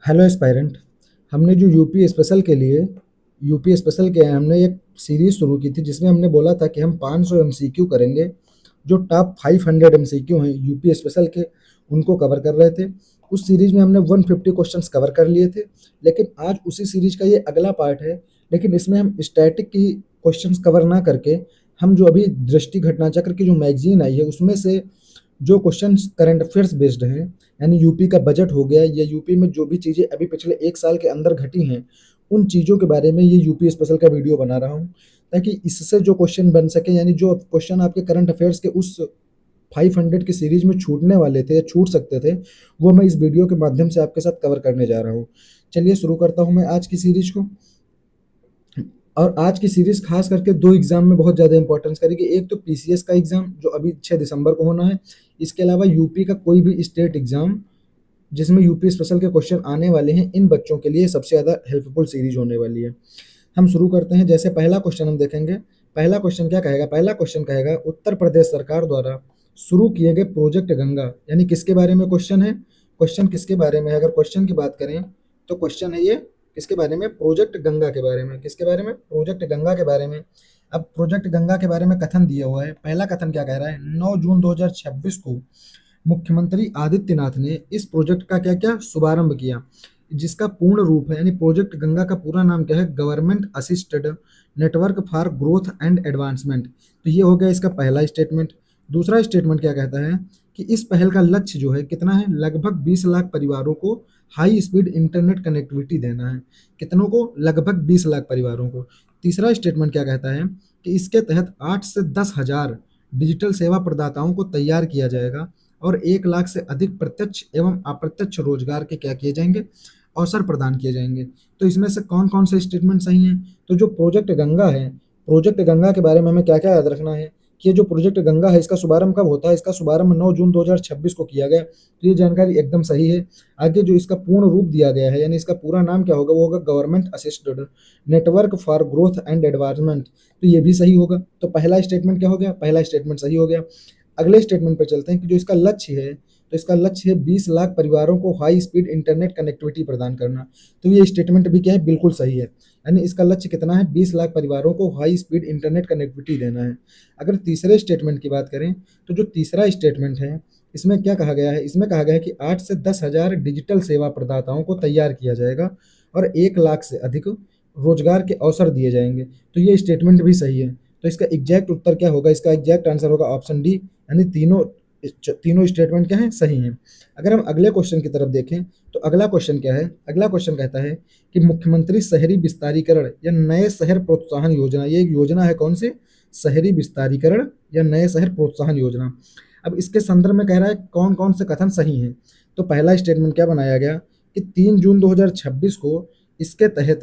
Hello aspirant. हमने जो UP special के हमने एक सीरीज शुरू की थी जिसमें हमने बोला था कि हम 500 एमसीक्यू करेंगे। जो टॉप 500 एमसीक्यू हैं यूपी स्पेशल के, उनको कवर कर रहे थे। उस सीरीज में हमने 150 क्वेश्चंस कवर कर लिए थे। लेकिन आज उसी सीरीज का ये अगला पार्ट है। लेकिन इसमें हम स्टैटिक की क्वेश्चंस कवर ना करके हम जो अभी दृष्टि घटना चक्र की जो मैगजीन आई है उसमें से जो क्वेश्चंस करंट अफेयर्स बेस्ड हैं, यानी यूपी का बजट हो गया या यूपी में जो भी चीज़ें अभी पिछले 1 साल के अंदर घटी हैं, उन चीज़ों के बारे में ये यूपी स्पेशल का वीडियो बना रहा हूँ, ताकि इससे जो क्वेश्चन बन सके, यानी जो क्वेश्चन आपके करंट अफेयर्स के उस 500 की सीरीज में छूटने वाले थे या छूट सकते थे, वो मैं इस वीडियो के माध्यम से आपके साथ कवर करने जा रहा हूँ। चलिए शुरू करता हूँ मैं आज की सीरीज को। और आज की सीरीज खास करके 2 एग्जाम में बहुत ज़्यादा इंपॉर्टेंस करेगी। एक तो पीसीएस का एग्जाम जो अभी 6 दिसंबर को होना है। इसके अलावा यूपी का कोई भी स्टेट एग्जाम जिसमें यूपी स्पेशल के क्वेश्चन आने वाले हैं, इन बच्चों के लिए सबसे ज़्यादा हेल्पफुल सीरीज होने वाली है। हम शुरू करते हैं। जैसे पहला क्वेश्चन हम देखेंगे। पहला क्वेश्चन क्या कहेगा? पहला क्वेश्चन कहेगा उत्तर प्रदेश सरकार द्वारा शुरू किए गए प्रोजेक्ट गंगा, यानी किसके बारे में क्वेश्चन है? क्वेश्चन किसके बारे में है? अगर क्वेश्चन की बात करें तो क्वेश्चन है ये किसके बारे में? प्रोजेक्ट गंगा के बारे में। किसके बारे में? प्रोजेक्ट गंगा के बारे में। अब प्रोजेक्ट गंगा के बारे में कथन दिया हुआ है। पहला कथन क्या कह रहा है? 9 जून 2026 को मुख्यमंत्री आदित्यनाथ ने इस प्रोजेक्ट का क्या क्या शुभारंभ किया, जिसका पूर्ण रूप है, यानी प्रोजेक्ट गंगा का पूरा नाम क्या है? Government assisted network for growth and advancement. तो ये हो गया इसका पहला स्टेटमेंट। दूसरा स्टेटमेंट क्या कहता है कि इस पहल का लक्ष्य जो है कितना है? लगभग 20 लाख परिवारों को हाई स्पीड इंटरनेट कनेक्टिविटी देना है। कितनों को? लगभग 20 लाख परिवारों को। तीसरा स्टेटमेंट क्या कहता है कि इसके तहत 8 से 10,000 डिजिटल सेवा प्रदाताओं को तैयार किया जाएगा और 1 लाख से अधिक प्रत्यक्ष एवं अप्रत्यक्ष रोजगार के क्या किए जाएंगे? अवसर प्रदान किए जाएंगे। तो इसमें से कौन कौन से स्टेटमेंट सही हैं? तो जो प्रोजेक्ट गंगा है, प्रोजेक्ट गंगा के बारे में हमें क्या क्या याद रखना है कि ये जो प्रोजेक्ट गंगा है इसका शुभारंभ कब होता है? इसका शुभारंभ 9 जून 2026 को किया गया। तो ये जानकारी एकदम सही है। आगे जो इसका पूर्ण रूप दिया गया है, यानी इसका पूरा नाम क्या होगा? वो होगा government assisted network for growth and advancement. तो ये भी सही होगा। तो पहला स्टेटमेंट क्या हो गया? पहला स्टेटमेंट सही हो गया। अगले स्टेटमेंट पर चलते हैं कि जो इसका लक्ष्य है, तो इसका लक्ष्य है 20 लाख परिवारों को हाई स्पीड इंटरनेट कनेक्टिविटी प्रदान करना। तो ये स्टेटमेंट भी क्या है? बिल्कुल सही है। यानी इसका लक्ष्य कितना है? 20 लाख परिवारों को हाई स्पीड इंटरनेट कनेक्टिविटी देना है। अगर तीसरे स्टेटमेंट की बात करें तो जो तीसरा स्टेटमेंट है इसमें क्या कहा गया है? इसमें कहा गया है कि 8 से 10,000 डिजिटल सेवा प्रदाताओं को तैयार किया जाएगा और 1 लाख से अधिक रोजगार के अवसर दिए जाएंगे। तो ये स्टेटमेंट भी सही है। तो इसका एग्जैक्ट उत्तर क्या होगा? इसका एग्जैक्ट आंसर होगा ऑप्शन डी, यानी तीनों तीनों स्टेटमेंट क्या हैं? सही हैं। अगर हम अगले क्वेश्चन की तरफ देखें तो अगला क्वेश्चन क्या है? अगला क्वेश्चन कहता है कि मुख्यमंत्री शहरी विस्तारीकरण या नए शहर प्रोत्साहन योजना, ये एक योजना है कौन सी? शहरी विस्तारीकरण या नए शहर प्रोत्साहन योजना। अब इसके संदर्भ में कह रहा है कौन कौन से कथन सही हैं। तो पहला स्टेटमेंट क्या बनाया गया कि 3 जून 2026 को इसके तहत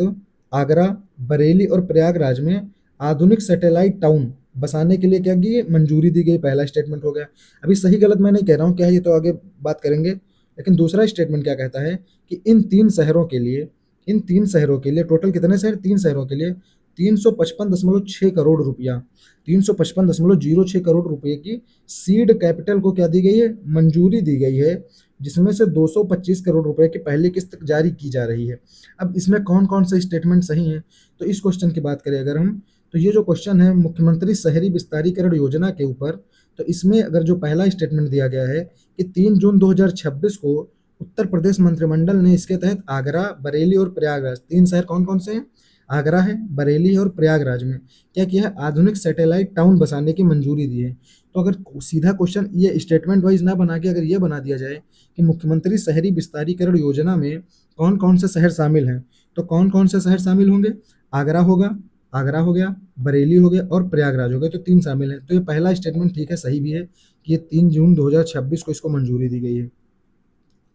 आगरा, बरेली और प्रयागराज में आधुनिक सैटेलाइट टाउन बसाने के लिए क्या की मंजूरी दी गई। पहला स्टेटमेंट हो गया। अभी सही गलत मैं नहीं कह रहा हूँ, क्या है ये तो आगे बात करेंगे। लेकिन दूसरा स्टेटमेंट क्या कहता है कि इन तीन शहरों के लिए टोटल कितने शहर? 3 शहरों के लिए 355.6 करोड़ रुपया, 355.06 करोड़ रुपए की सीड कैपिटल को क्या दी गई है? मंजूरी दी गई है, जिसमें से 225 करोड़ रुपए की पहली किस्त जारी की जा रही है। अब इसमें कौन कौन से स्टेटमेंट सही हैं? तो इस क्वेश्चन की बात करें अगर हम, तो ये जो क्वेश्चन है मुख्यमंत्री शहरी विस्तारीकरण योजना के ऊपर, तो इसमें अगर जो पहला स्टेटमेंट दिया गया है कि 3 जून 2026 को उत्तर प्रदेश मंत्रिमंडल ने इसके तहत आगरा, बरेली और प्रयागराज, 3 शहर कौन कौन से हैं? आगरा है, बरेली और प्रयागराज में क्या किया है? आधुनिक सैटेलाइट टाउन बसाने की मंजूरी दी है। तो अगर सीधा क्वेश्चन ये स्टेटमेंट वाइज ना बना के अगर ये बना दिया जाए कि मुख्यमंत्री शहरी विस्तारीकरण योजना में कौन कौन से शहर शामिल हैं, तो कौन कौन से शहर शामिल होंगे? आगरा होगा, आगरा हो गया, बरेली हो गया और प्रयागराज हो गया। तो 3 शामिल हैं। तो ये पहला स्टेटमेंट ठीक है, सही भी है कि ये 3 जून 2026 को इसको मंजूरी दी गई है।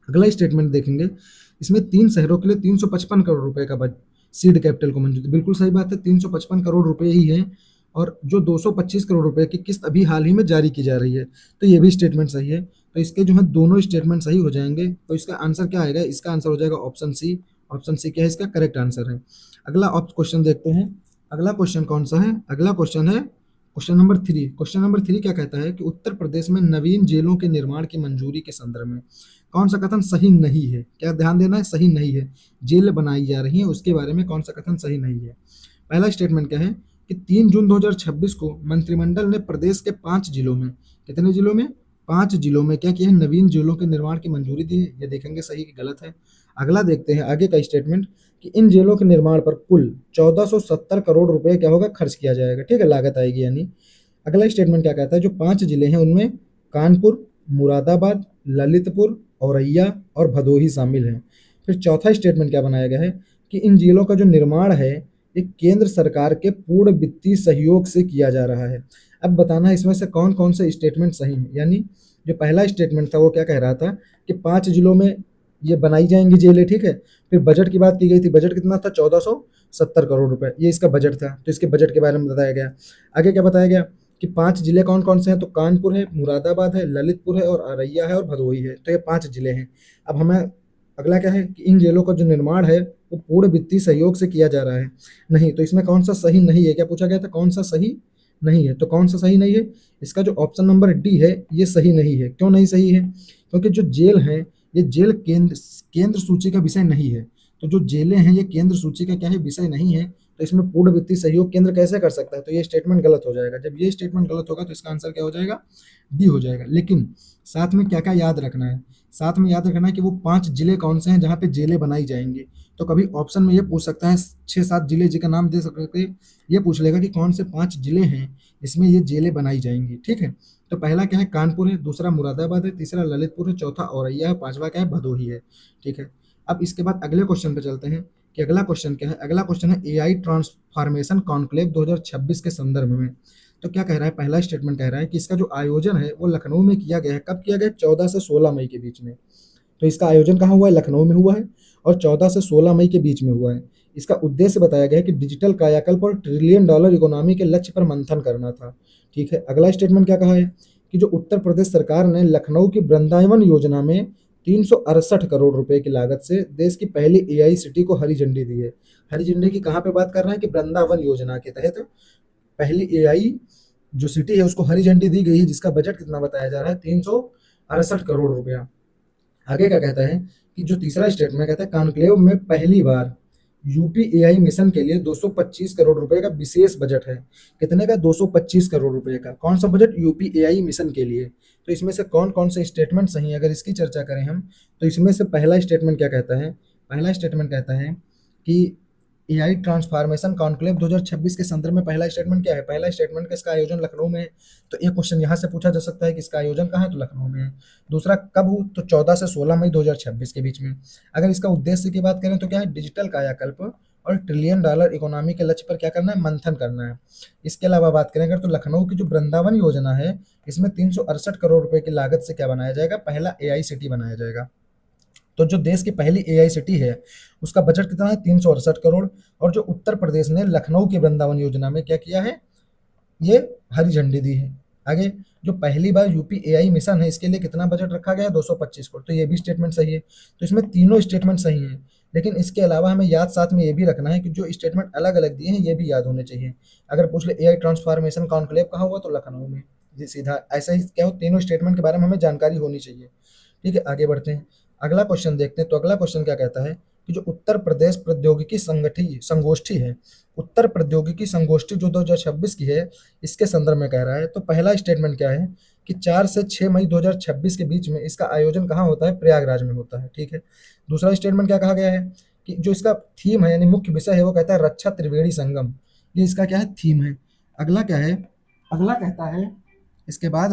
अगला स्टेटमेंट देखेंगे। इसमें 3 शहरों के लिए 355 करोड़ रुपए का सीड कैपिटल को मंजूरी। बिल्कुल सही बात है, 355 करोड़ रुपए ही है। और जो 225 करोड़ रुपए की किस्त अभी हाल ही में जारी की जा रही है, तो ये भी स्टेटमेंट सही है। तो इसके जो है दोनों स्टेटमेंट सही हो जाएंगे। तो इसका आंसर क्या आएगा? इसका आंसर हो जाएगा ऑप्शन सी। ऑप्शन सी क्या है? इसका करेक्ट आंसर है। अगला क्वेश्चन देखते हैं। अगला क्वेश्चन कौन सा है? अगला क्वेश्चन है क्वेश्चन नंबर 3। क्वेश्चन नंबर 3 क्या कहता है कि उत्तर प्रदेश में नवीन जेलों के निर्माण की मंजूरी के संदर्भ में। कौन सा कथन सही नहीं है, क्या ध्यान देना है, सही नहीं है। जेल बनाई जा रही है, उसके बारे में कौन सा कथन सही नहीं है। पहला स्टेटमेंट क्या है कि 3 जून 2026 को मंत्रिमंडल ने प्रदेश के 5 जिलों में, कितने जिलों में, 5 जिलों में क्या किया है, नवीन जेलों के निर्माण की मंजूरी दी है। ये देखेंगे सही कि गलत है। अगला देखते हैं आगे का स्टेटमेंट कि इन जेलों के निर्माण पर कुल 1470 करोड़ रुपए क्या होगा, खर्च किया जाएगा। ठीक है, लागत आएगी यानी। अगला स्टेटमेंट क्या कहता है, जो 5 जिले हैं उनमें कानपुर, मुरादाबाद, ललितपुर, औरैया और भदोही शामिल हैं। फिर चौथा स्टेटमेंट क्या बनाया गया है कि इन जिलों का जो निर्माण है एक केंद्र सरकार के पूर्ण वित्तीय सहयोग से किया जा रहा है। अब बताना है इसमें से कौन कौन से स्टेटमेंट सही हैं। यानी जो पहला स्टेटमेंट था वो क्या कह रहा था कि 5 जिलों में ये बनाई जाएंगी जेलें। ठीक है, फिर बजट की बात की गई थी, बजट कितना था, 1470 करोड़ रुपए, ये इसका बजट था, तो इसके बजट के बारे में बताया गया। आगे क्या बताया गया कि 5 जिले कौन कौन से हैं, तो कानपुर है, मुरादाबाद है, ललितपुर है और औरैया है और भदोही है, तो ये 5 जिले हैं। अब हमें अगला क्या है कि इन जेलों का जो निर्माण है वो पूर्ण वित्तीय सहयोग से किया जा रहा है। नहीं, तो इसमें कौन सा सही नहीं है, क्या पूछा गया था, कौन सा सही नहीं है, तो कौन सा सही नहीं है, इसका जो ऑप्शन नंबर डी है ये सही नहीं है। क्यों नहीं सही है, क्योंकि जो जेल है ये जेल केंद्र सूची का विषय नहीं है। तो जो जेलें हैं ये केंद्र सूची का क्या है, विषय नहीं है, तो इसमें पूर्ण वित्तीय सहयोग केंद्र कैसे कर सकता है, तो ये स्टेटमेंट गलत हो जाएगा। जब ये स्टेटमेंट गलत होगा तो इसका आंसर क्या हो जाएगा, डी हो जाएगा। लेकिन साथ में क्या क्या याद रखना है, साथ में याद रखना है कि वो 5 जिले कौन से हैं जहाँ पे जेलें बनाई जाएंगी। तो कभी ऑप्शन में ये पूछ सकता है 6-7 जिले जिनका नाम दे सकते, ये पूछ लेगा कि कौन से 5 जिले हैं इसमें ये जेलें बनाई जाएंगी। ठीक है, तो पहला क्या है, कानपुर है, दूसरा मुरादाबाद है, तीसरा ललितपुर है, चौथा औरैया है, पांचवा क्या है, भदोही है। ठीक है, अब इसके बाद अगले क्वेश्चन पे चलते हैं कि अगला क्वेश्चन क्या है। अगला क्वेश्चन है एआई ट्रांसफॉर्मेशन कॉन्क्लेव 2026 के संदर्भ में। तो क्या कह रहा है, पहला स्टेटमेंट कह रहा है कि इसका जो आयोजन है वो लखनऊ में किया गया है। कब किया गया, 14 से 16 मई के बीच में। तो इसका आयोजन कहाँ हुआ है, लखनऊ में हुआ है और 14 से 16 मई के बीच में हुआ है। इसका उद्देश्य बताया गया है कि डिजिटल कायाकल्प और ट्रिलियन डॉलर इकोनॉमी के लक्ष्य पर मंथन करना था। ठीक है, अगला स्टेटमेंट क्या कहा है कि जो उत्तर प्रदेश सरकार ने लखनऊ की वृंदावन योजना में 368 करोड़ रुपए की लागत से देश की पहली एआई सिटी को हरी झंडी दी है। हरी झंडी की कहाँ पे बात कर रहे हैं कि वृंदावन योजना के तहत पहली एआई जो सिटी है उसको हरी झंडी दी गई है, जिसका बजट कितना बताया जा रहा है, 368 करोड़ रुपया। आगे क्या कहता है कि जो तीसरा स्टेटमेंट कहता है कॉन्क्लेव में पहली बार यूपी एआई मिशन के लिए 225 करोड़ रुपए का विशेष बजट है। कितने का, 225 करोड़ रुपए का। कौन सा बजट, यूपी एआई मिशन के लिए। तो इसमें से कौन कौन से स्टेटमेंट सही है, अगर इसकी चर्चा करें हम, तो इसमें से पहला स्टेटमेंट क्या कहता है, पहला स्टेटमेंट कहता है कि एआई ट्रांसफॉर्मेशन कॉन्क्लेव 2026 के संदर्भ में पहला स्टेटमेंट क्या है, पहला स्टेटमेंट इसका आयोजन लखनऊ में है। तो ये क्वेश्चन यहाँ से पूछा जा सकता है कि इसका आयोजन कहाँ है, तो लखनऊ में है। दूसरा कब हो, तो 14 से 16 मई 2026 के बीच में। अगर इसका उद्देश्य की बात करें तो क्या है, डिजिटल कायाकल्प और ट्रिलियन डॉलर इकोनॉमी के लक्ष्य पर क्या करना है, मंथन करना है। इसके अलावा बात करें अगर तो लखनऊ की जो वृंदावन योजना है इसमें 368 करोड़ रुपए की लागत से क्या बनाया जाएगा, पहला एआई सिटी बनाया जाएगा। तो जो देश की पहली एआई सिटी है उसका बजट कितना है, 368 करोड़। और जो उत्तर प्रदेश ने लखनऊ की वृंदावन योजना में क्या किया है, ये हरी झंडी दी है। आगे जो पहली बार यूपी एआई मिशन है इसके लिए कितना बजट रखा गया है, 225 करोड़। तो ये भी स्टेटमेंट सही है। तो इसमें तीनों स्टेटमेंट सही हैं, लेकिन इसके अलावा हमें याद साथ में ये भी रखना है कि जो स्टेटमेंट अलग अलग दिए हैं ये भी याद होने चाहिए। अगर पूछ ले एआई ट्रांसफॉर्मेशन कॉन्क्लेव कहाँ हुआ, तो लखनऊ में। जी सीधा ऐसा ही क्या हो, तीनों स्टेटमेंट के बारे में हमें जानकारी होनी चाहिए। ठीक है, आगे बढ़ते हैं, अगला क्वेश्चन देखते हैं। तो अगला क्वेश्चन क्या कहता है कि जो उत्तर प्रदेश प्रौद्योगिकी संगोष्ठी है, उत्तर प्रौद्योगिकी संगोष्ठी जो 2026 की है इसके संदर्भ में कह रहा है। तो पहला स्टेटमेंट क्या है कि 4 से 6 मई 2026 के बीच में इसका आयोजन कहाँ होता है, प्रयागराज में होता है। ठीक है, दूसरा स्टेटमेंट क्या कहा गया है कि जो इसका थीम है यानी मुख्य विषय है वो कहता है रक्षा त्रिवेणी संगम, ये इसका क्या है, थीम है। अगला क्या है, अगला कहता है इसके बाद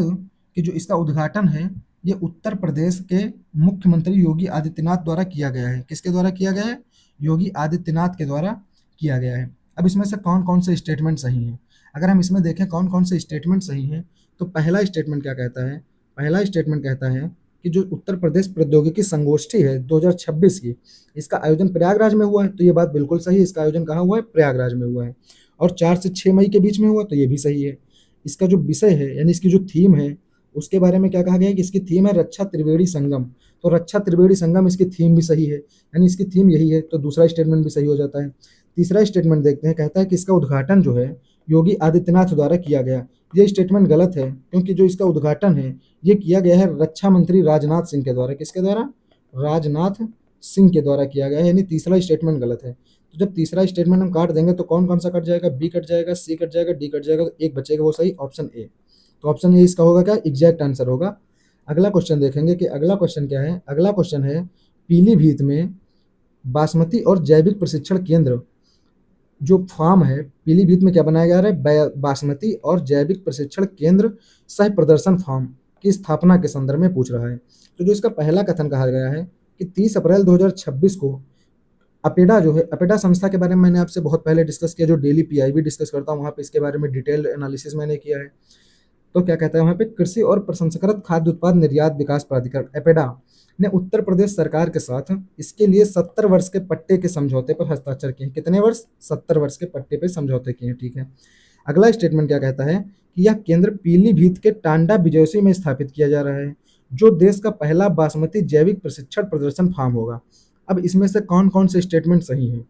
कि जो इसका उद्घाटन है ये उत्तर प्रदेश के मुख्यमंत्री योगी आदित्यनाथ द्वारा किया गया है। किसके द्वारा किया गया है, योगी आदित्यनाथ के द्वारा किया गया है। अब इसमें से कौन कौन से स्टेटमेंट सही हैं, अगर हम इसमें देखें कौन कौन से स्टेटमेंट सही हैं, तो पहला स्टेटमेंट क्या कहता है, पहला स्टेटमेंट कहता है कि जो उत्तर प्रदेश प्रौद्योगिकी संगोष्ठी है 2026 की, इसका आयोजन प्रयागराज में हुआ है। तो ये बात बिल्कुल सही है, इसका आयोजन कहाँ हुआ है, प्रयागराज में हुआ है। और 4 से 6 मई के बीच में हुआ, तो ये भी सही है। इसका जो विषय है यानी इसकी जो थीम है उसके बारे में क्या कहा गया है कि इसकी थीम है रक्षा त्रिवेणी संगम। तो रक्षा त्रिवेणी संगम इसकी थीम भी सही है, यानी इसकी थीम यही है, तो दूसरा स्टेटमेंट भी सही हो जाता है। तीसरा स्टेटमेंट देखते हैं, कहता है कि इसका उद्घाटन जो है योगी आदित्यनाथ द्वारा किया गया। ये स्टेटमेंट गलत है, क्योंकि जो इसका उद्घाटन है ये किया गया है रक्षा मंत्री राजनाथ सिंह के द्वारा। किसके द्वारा? राजनाथ सिंह के द्वारा किया गया है, यानी तीसरा स्टेटमेंट गलत है। तो जब तीसरा स्टेटमेंट हम काट देंगे तो कौन कौन सा कट जाएगा? बी कट जाएगा, सी कट जाएगा, डी कट जाएगा, तो एक बचेगा, वो सही ऑप्शन ए। तो ऑप्शन ए इसका होगा क्या? एग्जैक्ट आंसर होगा। अगला क्वेश्चन देखेंगे कि अगला क्वेश्चन क्या है। अगला क्वेश्चन है पीलीभीत में बासमती और जैविक प्रशिक्षण केंद्र जो फार्म है, पीलीभीत में क्या बनाया जा रहा है? बासमती और जैविक प्रशिक्षण केंद्र सह प्रदर्शन फार्म की स्थापना के संदर्भ में पूछ रहा है। तो जो इसका पहला कथन कहा गया है कि 30 अप्रैल 2026 को अपेडा जो है, अपेडा संस्था के बारे में मैंने आपसे बहुत पहले डिस्कस किया, जो डेली पीआईबी डिस्कस करता हूँ वहाँ पे इसके बारे में डिटेल एनालिसिस मैंने किया है। तो क्या कहता है वहाँ पे? कृषि और प्रसंस्कृत खाद्य उत्पाद निर्यात विकास प्राधिकरण एपेडा ने उत्तर प्रदेश सरकार के साथ इसके लिए 70 वर्ष के पट्टे के समझौते पर हस्ताक्षर किए हैं। कितने वर्ष? 70 वर्ष के पट्टे पे समझौते किए हैं। ठीक है। अगला स्टेटमेंट क्या कहता है कि यह केंद्र पीलीभीत के टांडा बिजौसी में स्थापित किया जा रहा है, जो देश का पहला बासमती जैविक प्रशिक्षण प्रदर्शन फार्म होगा। अब इसमें से कौन कौन से स्टेटमेंट सही हैं?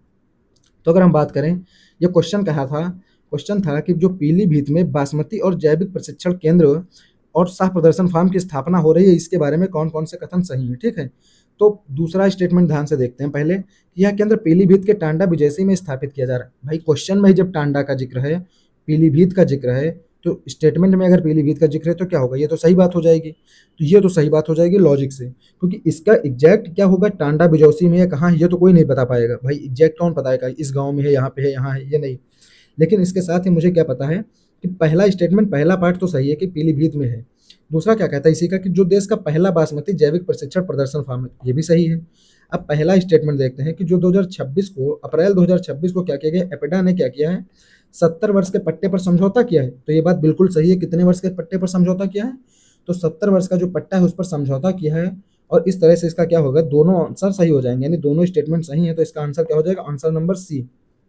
तो अगर हम बात करें, ये क्वेश्चन था कि जो पीलीभीत में बासमती और जैविक प्रशिक्षण केंद्र और सह प्रदर्शन फार्म की स्थापना हो रही है, इसके बारे में कौन कौन से कथन सही हैं। ठीक है। तो दूसरा स्टेटमेंट ध्यान से देखते हैं पहले कि यह केंद्र पीलीभीत के टांडा बिजैसी में स्थापित किया जा रहा है। भाई क्वेश्चन में ही जब टांडा का जिक्र है, पीलीभीत का जिक्र है, तो स्टेटमेंट में अगर पीलीभीत का जिक्र है तो क्या होगा? ये तो सही बात हो जाएगी। तो ये तो सही बात हो जाएगी लॉजिक से, क्योंकि इसका एग्जैक्ट क्या होगा? टांडा बिजौसी में है, कहाँ है ये तो कोई नहीं बता पाएगा। भाई एग्जैक्ट कौन बताएगा? इस गाँव में है, यहाँ पे है, यहाँ है, ये नहीं। लेकिन इसके साथ ही मुझे क्या पता है कि पहला स्टेटमेंट, पहला पार्ट तो सही है कि पीलीभीत में है। दूसरा क्या कहता है इसी का कि जो देश का पहला बासमती जैविक प्रशिक्षण प्रदर्शन फार्म है, ये भी सही है। अब पहला स्टेटमेंट देखते हैं कि जो 2026 को, अप्रैल 2026 को क्या किया गया? एपेडा ने क्या किया है? 70 वर्ष के पट्टे पर समझौता किया है। तो ये बात बिल्कुल सही है। कितने वर्ष के पट्टे पर समझौता किया है? तो 70 वर्ष का जो पट्टा है उस पर समझौता किया है। और इस तरह से इसका क्या होगा? दोनों आंसर सही हो जाएंगे, यानी दोनों स्टेटमेंट सही है। तो इसका आंसर क्या हो जाएगा? आंसर नंबर सी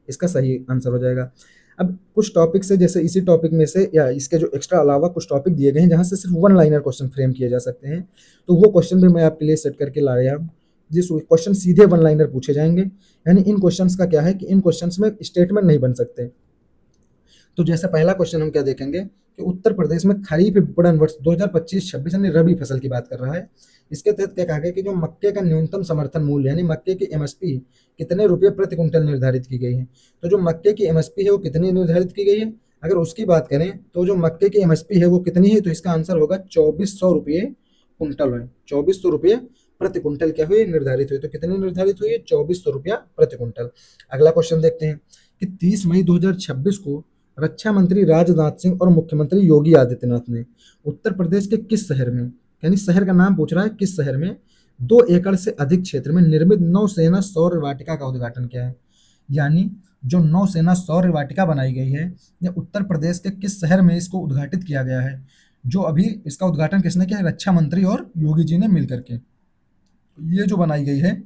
इसका सही आंसर हो जाएगा। अब कुछ टॉपिक से, जैसे इसी टॉपिक में से या इसके जो एक्स्ट्रा अलावा कुछ टॉपिक दिए गए हैं जहां से सिर्फ वन लाइनर क्वेश्चन फ्रेम किए जा सकते हैं, तो वो क्वेश्चन भी मैं आपके लिए सेट करके ला रहा हूँ, जिस क्वेश्चन सीधे वन लाइनर पूछे जाएंगे। यानी इन क्वेश्चंस का क्या है कि इन क्वेश्चंस में स्टेटमेंट नहीं बन सकते। तो जैसे पहला क्वेश्चन हम क्या देखेंगे कि उत्तर प्रदेश में खरीफ विपणन वर्ष 2025-26 यानी रबी फसल की बात कर रहा है। इसके तहत क्या कहा गया कि जो मक्के का न्यूनतम समर्थन मूल्य यानी मक्के की एमएसपी कितने रुपये प्रति कुंटल निर्धारित की गई है। तो जो मक्के की एमएसपी है वो कितनी निर्धारित की गई है? अगर उसकी बात करें तो जो मक्के की एमएसपी है वो कितनी है? तो इसका आंसर होगा 2400 रुपये कुंटल है। 2400 रुपये प्रति कुंटल क्या हुई? निर्धारित हुई। तो कितनी निर्धारित हुई है? 2400 रुपया प्रति कुंटल। अगला क्वेश्चन देखते हैं कि 30 मई 2026 को रक्षा मंत्री राजनाथ सिंह और मुख्यमंत्री योगी आदित्यनाथ ने उत्तर प्रदेश के किस शहर में, यानी शहर का नाम पूछ रहा है, किस शहर में 2 एकड़ से अधिक क्षेत्र में निर्मित नौसेना सौर वाटिका का उद्घाटन किया है। यानी जो नौसेना सौर वाटिका बनाई गई है, ये उत्तर प्रदेश के किस शहर में इसको उद्घाटित किया गया है? जो अभी इसका उद्घाटन किसने किया है? रक्षा मंत्री और योगी जी ने मिलकर के। ये जो बनाई गई है,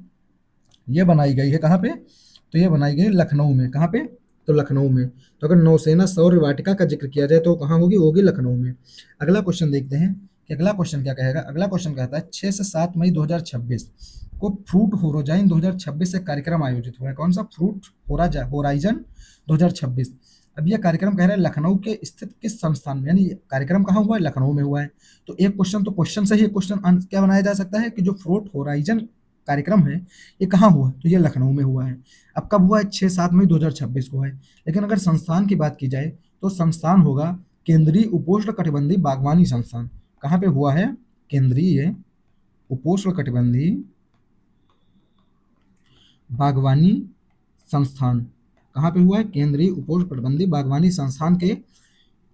ये बनाई गई है कहाँ पे? तो ये बनाई गई लखनऊ में। कहाँ पे? तो लखनऊ में। तो अगर नौसेना सौर वाटिका का जिक्र किया जाए तो कहाँ होगी? होगी लखनऊ में। अगला क्वेश्चन देखते हैं कि अगला क्वेश्चन क्या कहेगा। अगला क्वेश्चन कहता है 6 से 7 मई 2026 को फ्रूट होराइजन 2026 एक कार्यक्रम आयोजित हुआ है। कौन सा? Fruit horizon 2026। अब यह कार्यक्रम कह रहे हैं लखनऊ के स्थित किस संस्थान में, यानी कार्यक्रम कहाँ हुआ है? लखनऊ में हुआ है। तो एक क्वेश्चन तो क्वेश्चन से ही क्वेश्चन क्या बनाया जा सकता है कि जो फ्रूट होराइजन कार्यक्रम है ये कहाँ हुआ? तो ये लखनऊ में हुआ है। अब कब हुआ है? 6-7 मई 2026 को है। लेकिन अगर संस्थान की बात की जाए तो संस्थान होगा केंद्रीय उपोष्ण कटिबंधीय बागवानी संस्थान। कहाँ पे हुआ है? केंद्रीय उपोष्ण कटिबंधीय बागवानी संस्थान। कहाँ पे हुआ है? केंद्रीय उपोष्ण कटिबंधीय बागवानी संस्थान के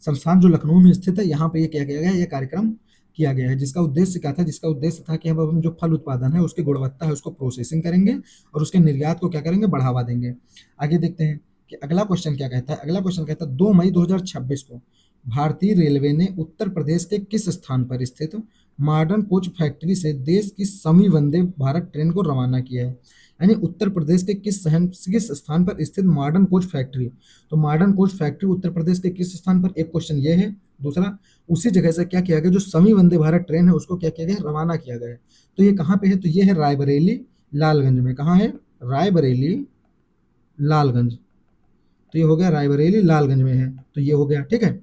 संस्थान जो लखनऊ में स्थित है, यहाँ पे ये क्या किया गया है? ये कार्यक्रम किया गया है। जिसका उद्देश्य क्या था? जिसका उद्देश्य था कि हम जो फल उत्पादन है उसकी गुणवत्ता है उसको प्रोसेसिंग करेंगे और उसके निर्यात को क्या करेंगे? बढ़ावा देंगे। आगे देखते हैं कि अगला क्वेश्चन क्या कहता है। अगला क्वेश्चन कहता है 2 मई 2026 को भारतीय रेलवे ने उत्तर प्रदेश के किस स्थान पर स्थित मॉडर्न कोच फैक्ट्री से देश की समी वंदे भारत ट्रेन को रवाना किया है। यानी उत्तर प्रदेश के किस स्थान पर स्थित मॉडर्न कोच फैक्ट्री। तो modern coach factory Uttar Pradesh के किस स्थान पर? एक क्वेश्चन ये है। दूसरा, उसी जगह से क्या किया गया? जो समी वंदे भारत ट्रेन है उसको क्या किया गया? रवाना किया गया है। तो ये कहाँ पे है? तो ये है रायबरेली लालगंज में। कहाँ है? रायबरेली लालगंज। तो ये हो गया रायबरेली लालगंज में है। तो ये हो गया। ठीक है।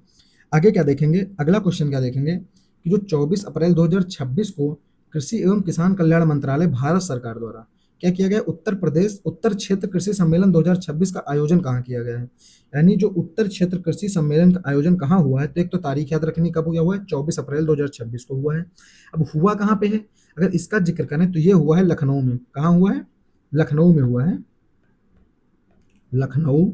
आगे क्या देखेंगे, अगला क्वेश्चन क्या देखेंगे कि जो 24 अप्रैल 2026 को कृषि एवं किसान कल्याण मंत्रालय भारत सरकार द्वारा क्या किया गया, उत्तर प्रदेश उत्तर क्षेत्र कृषि सम्मेलन 2026 का आयोजन कहाँ किया गया है। यानी जो उत्तर क्षेत्र कृषि सम्मेलन का आयोजन कहाँ हुआ है, तो एक तो तारीख याद रखनी कब हुआ है, 24 अप्रैल 2026 को हुआ है। अब हुआ कहाँ पे है, अगर इसका जिक्र करें तो ये हुआ है लखनऊ में। कहाँ हुआ है, लखनऊ में हुआ है। लखनऊ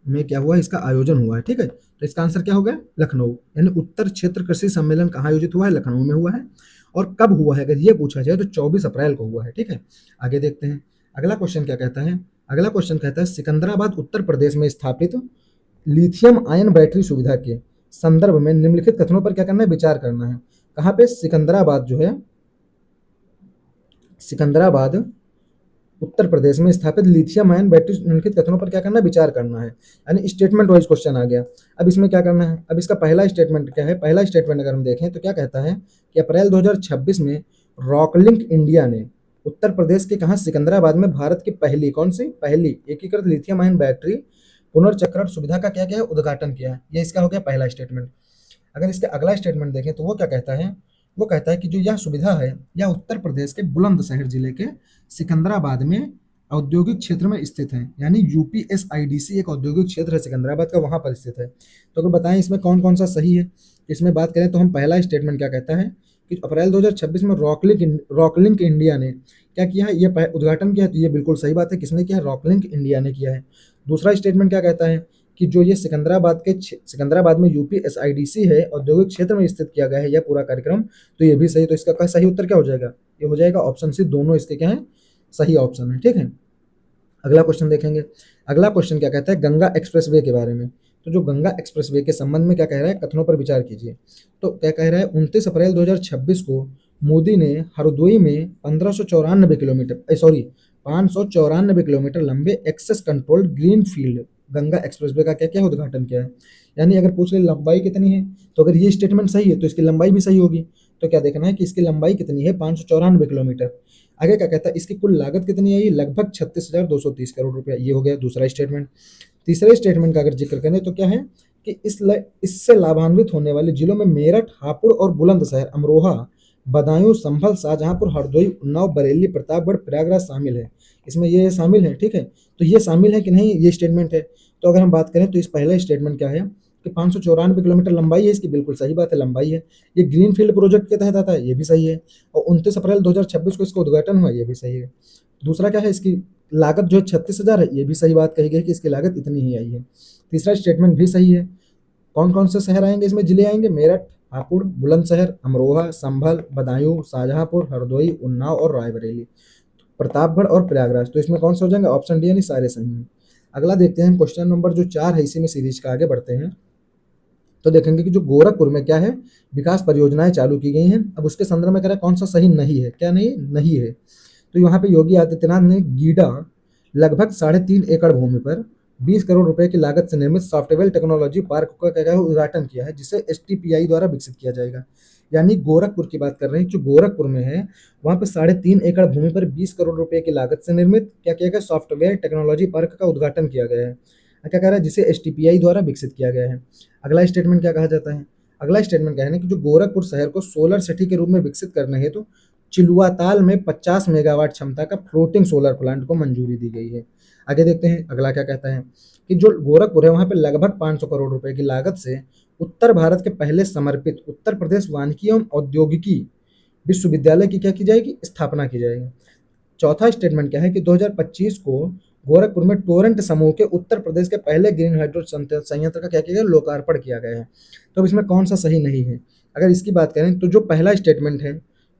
में क्या हुआ है, इसका आयोजन हुआ है। ठीक है, तो इसका आंसर क्या हो गया, लखनऊ। यानी उत्तर क्षेत्र कृषि सम्मेलन कहाँ आयोजित हुआ है, लखनऊ में हुआ है। और कब हुआ है अगर ये पूछा जाए तो 24 अप्रैल को हुआ है। ठीक है, आगे देखते हैं अगला क्वेश्चन क्या कहता है। अगला क्वेश्चन कहता है सिकंदराबाद उत्तर प्रदेश में स्थापित लिथियम आयन बैटरी सुविधा के संदर्भ में निम्नलिखित कथनों पर क्या करना है, विचार करना है। कहाँ पे, सिकंदराबाद जो है, सिकंदराबाद उत्तर प्रदेश में स्थापित लिथियम आयन बैटरी निम्नलिखित कथनों पर क्या करना है, विचार करना है। यानी स्टेटमेंट वाइज क्वेश्चन आ गया। अब इसमें क्या करना है, अब इसका पहला स्टेटमेंट क्या है, पहला स्टेटमेंट अगर हम देखें तो क्या कहता है कि अप्रैल 2026 में रॉकलिंक इंडिया ने उत्तर प्रदेश के कहा, सिकंदराबाद में भारत की पहली, कौन सी, पहली एकीकृत लिथियम आयन बैटरी पुनर्चक्रण सुविधा का क्या क्या है, उद्घाटन किया है। ये इसका हो गया पहला स्टेटमेंट। अगर इसका अगला स्टेटमेंट देखें तो वो क्या कहता है, वो कहता है कि जो यह सुविधा है यह उत्तर प्रदेश के बुलंदशहर जिले के सिकंदराबाद में औद्योगिक क्षेत्र में स्थित है। यानी यूपीएसआईडीसी एक औद्योगिक क्षेत्र है सिकंदराबाद का, वहां पर स्थित है। तो अगर बताएं इसमें कौन कौन सा सही है, इसमें बात करें तो हम पहला स्टेटमेंट क्या कहता है कि अप्रैल 2026 में रॉकलिंक इंडिया ने क्या किया है, ये उद्घाटन किया है। तो ये बिल्कुल सही बात है, किसने किया है, रॉकलिंक इंडिया ने किया है। दूसरा स्टेटमेंट क्या कहता है कि जो ये सिकंदराबाद में यूपीएसआईडीसी है औद्योगिक क्षेत्र में स्थित किया गया है यह पूरा कार्यक्रम। तो ये भी सही, तो इसका सही उत्तर क्या हो जाएगा, ये हो जाएगा ऑप्शन सी, दोनों इसके क्या है, सही ऑप्शन है। ठीक है, अगला क्वेश्चन देखेंगे। अगला क्वेश्चन क्या कहता है, गंगा एक्सप्रेसवे के बारे में। तो जो गंगा एक्सप्रेसवे के संबंध में क्या कह रहा है, कथनों पर विचार कीजिए। तो क्या कह रहा है, 29 अप्रैल 2026 को मोदी ने हरदोई में 594 किलोमीटर लंबे access controlled green field Ganga expressway का क्या क्या उद्घाटन किया है। यानी अगर पूछ ले लंबाई कितनी है, तो अगर ये स्टेटमेंट सही है तो इसकी लंबाई भी सही होगी। तो क्या देखना है कि इसकी लंबाई कितनी है, 594 किलोमीटर। आगे क्या कहता है, इसकी कुल लागत कितनी आई, लगभग 36,230 करोड़ रुपया। ये हो गया दूसरा स्टेटमेंट। तीसरे स्टेटमेंट का अगर जिक्र करें तो क्या है कि इससे लाभान्वित होने वाले जिलों में मेरठ, हापुड़ और बुलंदशहर, अमरोहा, बदायूं, संभल, शाहजहांपुर, हरदोई, उन्नाव, बरेली, प्रतापगढ़, प्रयागराज शामिल है। इसमें ये शामिल है। ठीक है, तो ये शामिल है कि नहीं, ये स्टेटमेंट है। तो अगर हम बात करें तो इस पहला स्टेटमेंट क्या है कि 594 किलोमीटर लंबाई है इसकी, बिल्कुल सही बात है, लंबाई है। ये ग्रीन फील्ड प्रोजेक्ट के तहत आता है, ये भी सही है। और 29 अप्रैल 2026 को इसका उद्घाटन हुआ, ये भी सही है। दूसरा क्या है, इसकी लागत जो है 36,000 है, ये भी सही बात कही गई कि इसकी लागत इतनी ही आई है। तीसरा स्टेटमेंट भी सही है। कौन कौन से शहर आएंगे इसमें, जिले आएंगे, मेरठ, हापुड़, बुलंदशहर, अमरोहा, संभल, बदायूं, शाहजहांपुर, हरदोई, उन्नाव और रायबरेली, प्रतापगढ़ और प्रयागराज। तो इसमें कौन सा हो जाएंगे, ऑप्शन डी यानी सारे सही हैं। अगला देखते हैं क्वेश्चन नंबर जो 4 है, इसी में सीरीज का आगे बढ़ते हैं। तो देखेंगे कि जो गोरखपुर में क्या है, विकास परियोजनाएं चालू की गई हैं। अब उसके संदर्भ में कह रहा है कौन सा सही नहीं है, क्या नहीं, नहीं है। तो यहाँ पे योगी आदित्यनाथ ने गीडा लगभग 3.5 एकड़ भूमि पर 20 करोड़ रुपए की लागत से निर्मित सॉफ्टवेयर टेक्नोलॉजी पार्क का क्या उद्घाटन किया है, जिसे एसटीपीआई द्वारा विकसित किया जाएगा। यानी गोरखपुर की बात कर रहे हैं, जो गोरखपुर में है वहां पे 3.5 एकड़ भूमि पर 20 करोड़ रुपए की लागत से निर्मित क्या किया गया, सॉफ्टवेयर टेक्नोलॉजी पार्क का उद्घाटन किया गया है। क्या कह रहा है, जिसे एसटीपीआई द्वारा विकसित किया गया है। अगला स्टेटमेंट क्या कहा जाता है, अगला स्टेटमेंट क्या है कि जो गोरखपुर शहर को सोलर सिटी के रूप में विकसित करने हेतु तो चिलुआताल में 50 मेगावाट क्षमता का फ्लोटिंग सोलर प्लांट को मंजूरी दी गई है। आगे देखते हैं अगला क्या कहता है कि जो गोरखपुर है वहां पे लगभग 500 करोड़ रुपए की लागत से उत्तर भारत के पहले समर्पित उत्तर प्रदेश वानिकी एवं औद्योगिकी विश्वविद्यालय की क्या की जाएगी, स्थापना की जाएगी। चौथा स्टेटमेंट क्या है कि 2025 को गोरखपुर में टोरेंट समूह के उत्तर प्रदेश के पहले ग्रीन हाइड्रो संयंत्र का क्या किया गया, लोकार्पण किया गया है। तो अब इसमें कौन सा सही नहीं है, अगर इसकी बात करें तो जो पहला स्टेटमेंट है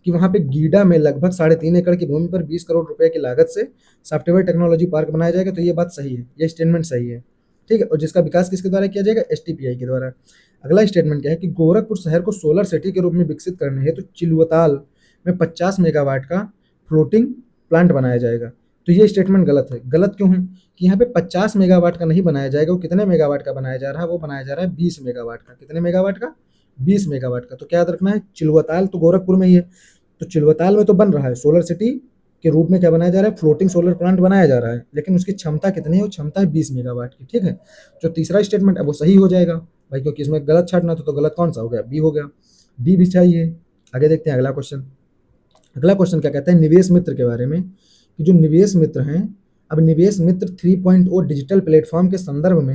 कि वहां पे गीडा में लगभग 3.5 एकड़ की भूमि पर 20 करोड़ रुपए की लागत से सॉफ्टवेयर टेक्नोलॉजी पार्क बनाया जाएगा, तो ये बात सही है, ये स्टेटमेंट सही है। ठीक है, और जिसका विकास किसके द्वारा किया जाएगा, एसटीपीआई के द्वारा। अगला स्टेटमेंट क्या है कि गोरखपुर शहर को सोलर सिटी के रूप में विकसित करने हेतु तो चिलुआताल में 50 मेगावाट का फ्लोटिंग प्लांट बनाया जाएगा। तो ये स्टेटमेंट गलत है। गलत क्यों है कि यहाँ पे 50 मेगावाट का नहीं बनाया जाएगा, वो कितने मेगावाट का बनाया जा रहा है, वो बनाया जा रहा है 20 मेगावाट का। कितने मेगावाट का, 20 मेगावाट का। तो क्या याद रखना है, चिलुआताल तो गोरखपुर में ही है, तो चिलुआताल में तो बन रहा है सोलर सिटी के रूप में क्या बनाया जा रहा है, फ्लोटिंग सोलर प्लांट बनाया जा रहा है, लेकिन उसकी क्षमता कितनी है, वो क्षमता है 20 मेगावाट की। ठीक है, जो तीसरा स्टेटमेंट है वो सही हो जाएगा। भाई, क्योंकि इसमें गलत छाटना था, तो गलत कौन सा हो गया, बी हो गया, बी भी चाहिए। आगे देखते हैं अगला क्वेश्चन। अगला क्वेश्चन क्या कहता है निवेश मित्र के बारे में, कि जो निवेश मित्र हैं, अब निवेश मित्र 3.0 डिजिटल प्लेटफॉर्म के संदर्भ में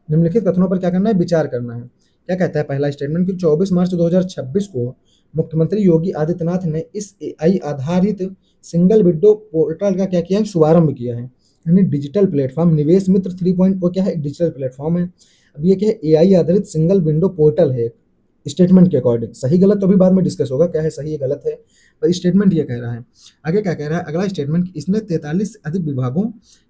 निम्नलिखित कथनों पर क्या करना है, विचार करना है। क्या कहता है पहला स्टेटमेंट कि 24 मार्च 2026 को मुख्यमंत्री योगी आदित्यनाथ ने इस एआई आधारित सिंगल विंडो पोर्टल का क्या किया है, शुभारंभ किया है। यानी डिजिटल प्लेटफॉर्म निवेश मित्र 3.0 क्या है, एक डिजिटल प्लेटफॉर्म है। अब ये क्या है, एआई आधारित सिंगल विंडो पोर्टल है। स्टेटमेंट के अकॉर्डिंग सही गलत तो अभी बाद में डिस्कस होगा, क्या है सही है गलत है, पर स्टेटमेंट ये कह रहा है। आगे क्या कह रहा है अगला स्टेटमेंट, इसने 43 से अधिक विभागों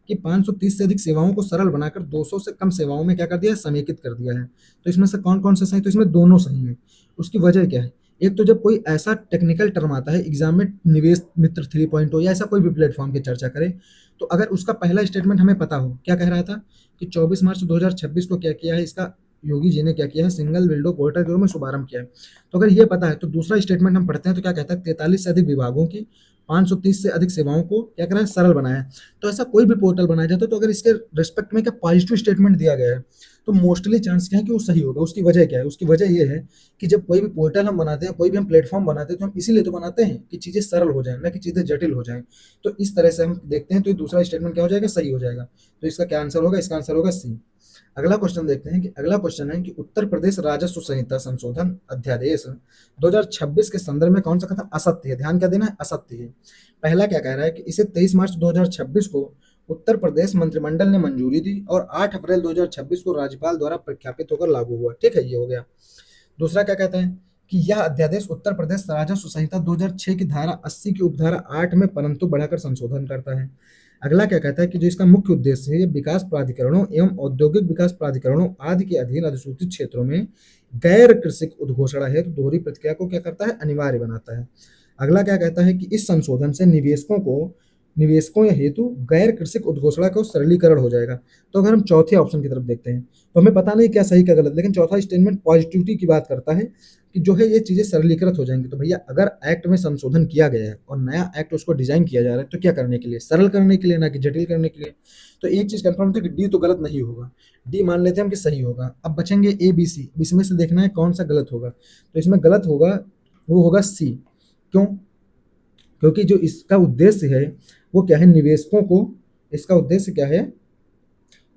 की 530 से अधिक सेवाओं को सरल बनाकर 200 से कम सेवाओं में क्या कर दिया है, समेकित कर दिया है। तो इसमें से कौन कौन से सही, तो इसमें दोनों सही है। उसकी वजह क्या है, एक तो जब कोई ऐसा टेक्निकल टर्म आता है एग्जाम में, निवेश मित्र 3.0 या ऐसा कोई भी प्लेटफॉर्म की चर्चा करे, तो अगर उसका पहला स्टेटमेंट हमें पता हो, क्या कह रहा था कि 24 मार्च 2026 को क्या किया है, इसका योगी जी ने क्या किया है, सिंगल विंडो पोर्टल के रूप में शुभारंभ किया है। तो अगर ये पता है तो दूसरा स्टेटमेंट हम पढ़ते हैं, तो क्या कहता है 43 से अधिक विभागों की 530 से अधिक सेवाओं को क्या करा है, सरल बनाया है। तो ऐसा कोई भी पोर्टल बनाया जाता है, तो अगर इसके रिस्पेक्ट में क्या पॉजिटिव स्टेटमेंट दिया गया है, तो मोस्टली चांस क्या है कि वो सही होगा। उसकी वजह क्या है, उसकी वजह ये है कि जब कोई भी पोर्टल हम बनाते हैं, कोई भी हम प्लेटफॉर्म बनाते हैं, तो हम इसीलिए तो बनाते हैं कि चीजें सरल हो जाए, ना कि चीजें जटिल हो जाए। तो इस तरह से हम देखते हैं, तो ये दूसरा स्टेटमेंट क्या हो जाएगा, सही हो जाएगा। तो इसका क्या आंसर होगा, इसका आंसर होगा सी। अगला क्वेश्चन देखते हैं कि अगला क्वेश्चन है कि उत्तर प्रदेश राजस्व संहिता संशोधन अध्यादेश 2026 के संदर्भ में कौन सा कथन असत्य है, ध्यान क्या देना है, असत्य है। पहला क्या कह रहा है कि इसे 23 मार्च 2026 को उत्तर प्रदेश मंत्रिमंडल ने मंजूरी दी और 8 अप्रैल 2026 को राज्यपाल द्वारा प्रख्यापित होकर लागू हुआ, ठीक है, ये हो गया। दूसरा क्या कहता है कि यह अध्यादेश उत्तर प्रदेश राजस्व संहिता 2006 की धारा 80 की उपधारा 8 में परंतु बढ़ाकर संशोधन करता है। अगला क्या कहता है कि जो इसका मुख्य उद्देश्य है, विकास प्राधिकरणों एवं औद्योगिक विकास प्राधिकरणों आदि के अधीन अधिसूचित क्षेत्रों में गैर कृषिक उद्घोषणा हेतु दोहरी प्रक्रिया को क्या करता है, अनिवार्य बनाता है। अगला क्या कहता है कि इस संशोधन से निवेशकों या हेतु गैर कृषिक उद्घोषणा को सरलीकरण हो जाएगा। तो अगर हम चौथे ऑप्शन की तरफ देखते हैं, तो हमें पता नहीं क्या सही क्या गलत, लेकिन चौथा स्टेटमेंट पॉजिटिविटी की बात करता है कि जो है ये चीजें सरलीकृत हो जाएंगी। तो भैया अगर एक्ट में संशोधन किया गया है और नया एक्ट उसको डिजाइन किया जा रहा है, तो क्या करने के लिए, सरल करने के लिए, ना कि जटिल करने के लिए। तो एक चीज कंफर्म थी कि डी तो गलत नहीं होगा, डी मान लेते हैं हम कि सही होगा। अब बचेंगे ए बी सी, इसमें से देखना है कौन सा गलत होगा। तो इसमें गलत होगा वो होगा सी। क्यों, क्योंकि जो इसका उद्देश्य है वो क्या है, निवेशकों को, इसका उद्देश्य क्या है,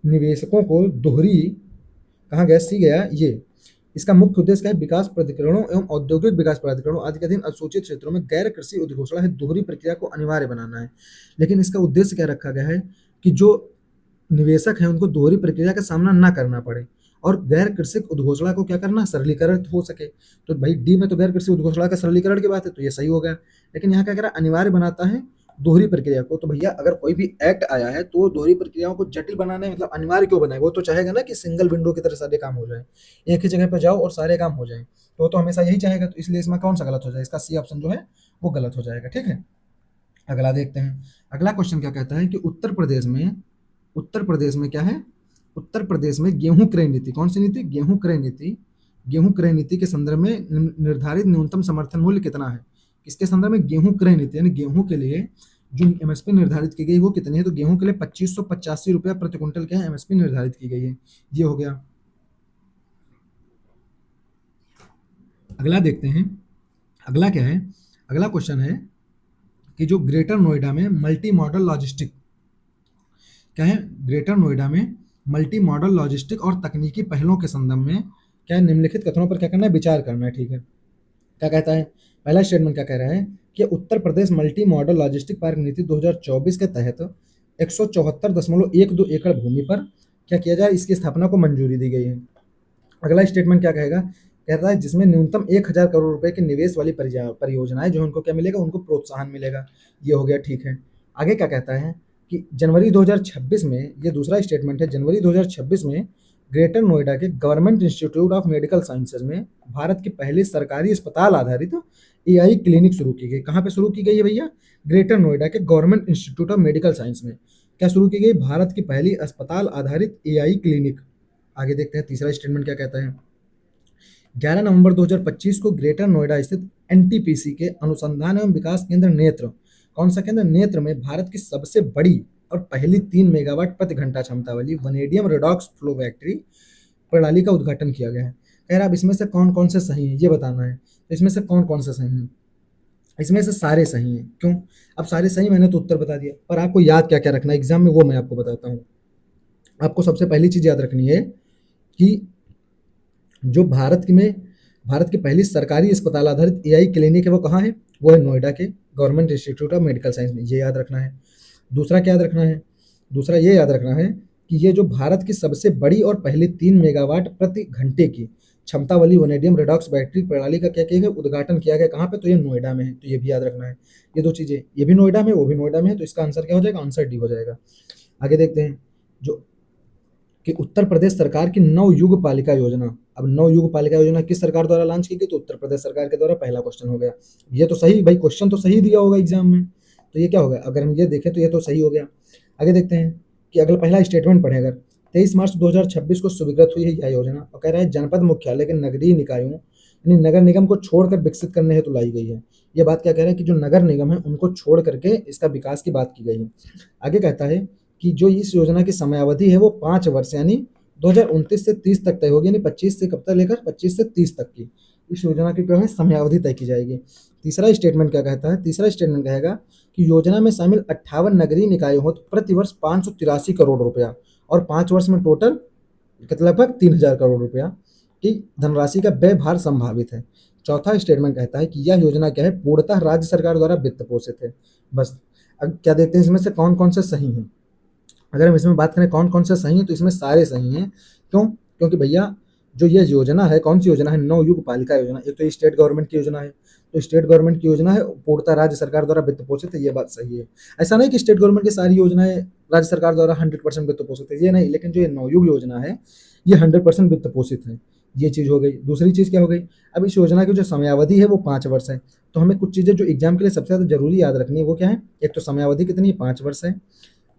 निवेशकों को दोहरी, कहाँ गया, सी गया ये। इसका मुख्य उद्देश्य क्या है, विकास प्राधिकरणों एवं औद्योगिक विकास प्राधिकरणों आदि के अधीन अनुसूचित क्षेत्रों में गैर कृषि उद्घोषणा है दोहरी प्रक्रिया को अनिवार्य बनाना है। लेकिन इसका उद्देश्य क्या रखा गया है कि जो निवेशक है उनको दोहरी प्रक्रिया का सामना ना करना पड़े और गैर कृषिक उद्घोषणा को क्या करना, सरलीकरण हो सके। तो भाई डी में तो गैर कृषि उद्घोषणा का सरलीकरण की बात है, तो ये सही हो गया। लेकिन यहाँ क्या कह रहा है, अनिवार्य बनाता है दोहरी प्रक्रिया को। तो भैया अगर कोई भी एक्ट आया है तो दोहरी प्रक्रियाओं को जटिल बनाने मतलब अनिवार्य क्यों बनाए, वो तो चाहेगा ना कि सिंगल विंडो की तरह सारे काम हो जाए, एक ही जगह पर जाओ और सारे काम हो जाए, तो वो तो हमेशा यही चाहेगा। तो इसलिए इसमें कौन सा गलत हो जाए, इसका सी ऑप्शन जो है वो गलत हो जाएगा, ठीक है। अगला देखते हैं। अगला क्वेश्चन क्या कहता है कि उत्तर प्रदेश में क्या है, उत्तर प्रदेश में गेहूं क्रय नीति, कौन सी नीति, गेहूं क्रय नीति, गेहूं क्रय नीति के संदर्भ में निर्धारित न्यूनतम समर्थन मूल्य कितना है। किसके संदर्भ में, गेहूं क्रय नीति, यानी गेहूं के लिए जो एमएसपी निर्धारित की गई वो कितनी है। तो गेहूं के लिए 2585 रुपया प्रति क्विंटल क्या है, एमएसपी निर्धारित की गई है, ये हो गया। अगला देखते हैं, अगला क्या है, अगला क्वेश्चन है कि जो ग्रेटर नोएडा में मल्टी मॉडल लॉजिस्टिक क्या है, ग्रेटर नोएडा में मल्टी मॉडल लॉजिस्टिक और तकनीकी पहलों के संदर्भ में क्या है, निम्नलिखित कथनों पर क्या करना है, विचार करना है, ठीक है। क्या कहता है, पहला स्टेटमेंट क्या कह रहा है कि Uttar Pradesh multi modal logistic park नीति 2024 के तहत 174.12 एकड़ भूमि पर क्या किया जाए, इसकी स्थापना को मंजूरी दी गई है। अगला स्टेटमेंट क्या कहेगा, कहता है जिसमें न्यूनतम 1000 करोड़ रुपए के निवेश वाली परियोजनाएं जो उनको क्या मिलेगा, उनको प्रोत्साहन मिलेगा, ये हो गया, ठीक है। आगे क्या कहता है कि जनवरी 2026 में, ये दूसरा स्टेटमेंट है, जनवरी 2026 में ग्रेटर नोएडा के government institute of medical sciences में भारत की पहली सरकारी अस्पताल आधारित एआई क्लिनिक शुरू की गई। कहाँ पे शुरू की गई है भैया, ग्रेटर नोएडा के government institute of medical science में क्या शुरू की गई, भारत की पहली अस्पताल आधारित एआई क्लिनिक। आगे देखते हैं तीसरा स्टेटमेंट क्या कहता है। 11 नवंबर 2025 को ग्रेटर नोएडा स्थित एनटीपीसी के अनुसंधान एवं विकास केंद्र नेत्र, कौन सा केंद्र, नेत्र में भारत की सबसे बड़ी और पहली 3 मेगावाट प्रति घंटा क्षमता वाली वनेडियम रेडॉक्स फ्लो फैक्ट्री प्रणाली का उद्घाटन किया गया है। कह रहा है अब इसमें से कौन कौन से सही हैं ये बताना है। तो इसमें से कौन कौन से सही हैं, इसमें से सारे सही हैं। क्यों? अब सारे सही, मैंने तो उत्तर बता दिया, पर आपको याद क्या क्या रखना है एग्जाम में वो मैं आपको बताता हूँ। आपको सबसे पहली चीज याद रखनी है कि जो भारत की पहली सरकारी अस्पताल आधारित एआई क्लिनिक है वो कहाँ है? वो है नोएडा के government institute of medical science में, ये याद रखना है। दूसरा क्या याद रखना है? दूसरा ये याद रखना है कि ये जो भारत की सबसे बड़ी और पहली 3 मेगावाट प्रति घंटे की क्षमता वाली वनेडियम रेडॉक्स बैटरी प्रणाली का क्या किया गया? उद्घाटन किया गया। कहाँ पे? तो ये नोएडा में है, तो ये भी याद रखना है। ये दो चीजें, ये भी नोएडा में, वो भी नोएडा में है, तो इसका आंसर क्या हो जाएगा? आंसर डी हो जाएगा। आगे देखते हैं जो कि उत्तर प्रदेश सरकार की नवयुग पालिका योजना। अब नवयुग पालिका योजना किस सरकार द्वारा लॉन्च की गई? तो उत्तर प्रदेश सरकार के द्वारा। पहला क्वेश्चन हो गया। ये तो सही भाई, क्वेश्चन तो सही दिया होगा एग्जाम में, तो ये क्या होगा? अगर हम ये देखें तो ये तो सही हो गया। आगे देखते हैं कि अगला पहला स्टेटमेंट पढ़े। अगर 23 मार्च 2026 को स्वीकृत हुई है यह योजना, और कह रहा है जनपद मुख्यालय के नगरीय निकायों यानी नगर निगम को छोड़कर विकसित करने हेतु लाई गई है। ये बात क्या कह रहा है कि जो नगर निगम है उनको छोड़ करके इसका विकास की बात की गई है। आगे कहता है कि जो इस योजना की समयावधि है वो 5 वर्ष यानी 2029 से 30 तक तय होगी, यानी 25 से कब तक लेकर 25 से 30 तक की इस योजना की क्या है? समयावधि तय की जाएगी। तीसरा स्टेटमेंट क्या कहता है? तीसरा स्टेटमेंट कहेगा कि योजना में शामिल 58 नगरीय निकाय हो तो प्रतिवर्ष 583 करोड़ रुपया और 5 वर्ष में टोटल लगभग 3000 करोड़ रुपया की धनराशि का व्यय भार संभावित है। चौथा स्टेटमेंट कहता है कि यह योजना क्या है? पूर्णतः राज्य सरकार द्वारा वित्त पोषित है। बस अब क्या देखते हैं इसमें से कौन कौन से सही हैं। अगर हम इसमें बात करें कौन कौन से सही हैं, तो इसमें सारे सही हैं। क्यों? क्योंकि भैया जो ये योजना है, कौन सी योजना है? नवयुग पालिका योजना। एक तो स्टेट गवर्नमेंट की योजना है, तो स्टेट गवर्नमेंट की योजना है, पूर्णतः राज्य सरकार द्वारा वित्त पोषित है, ये बात सही है। ऐसा नहीं कि स्टेट गवर्नमेंट की सारी योजनाएं राज्य सरकार द्वारा 100% वित्त पोषित है, ये नहीं, लेकिन जो ये नवयुग योजना है ये 100% वित्त पोषित है। ये चीज हो गई। दूसरी चीज क्या हो गई? अब इस योजना की जो समयावधि है वो 5 वर्ष है। तो हमें कुछ चीजें जो एग्जाम के लिए सबसे ज्यादा जरूरी याद रखनी है वो क्या है? एक तो समयावधि कितनी है? 5 वर्ष है।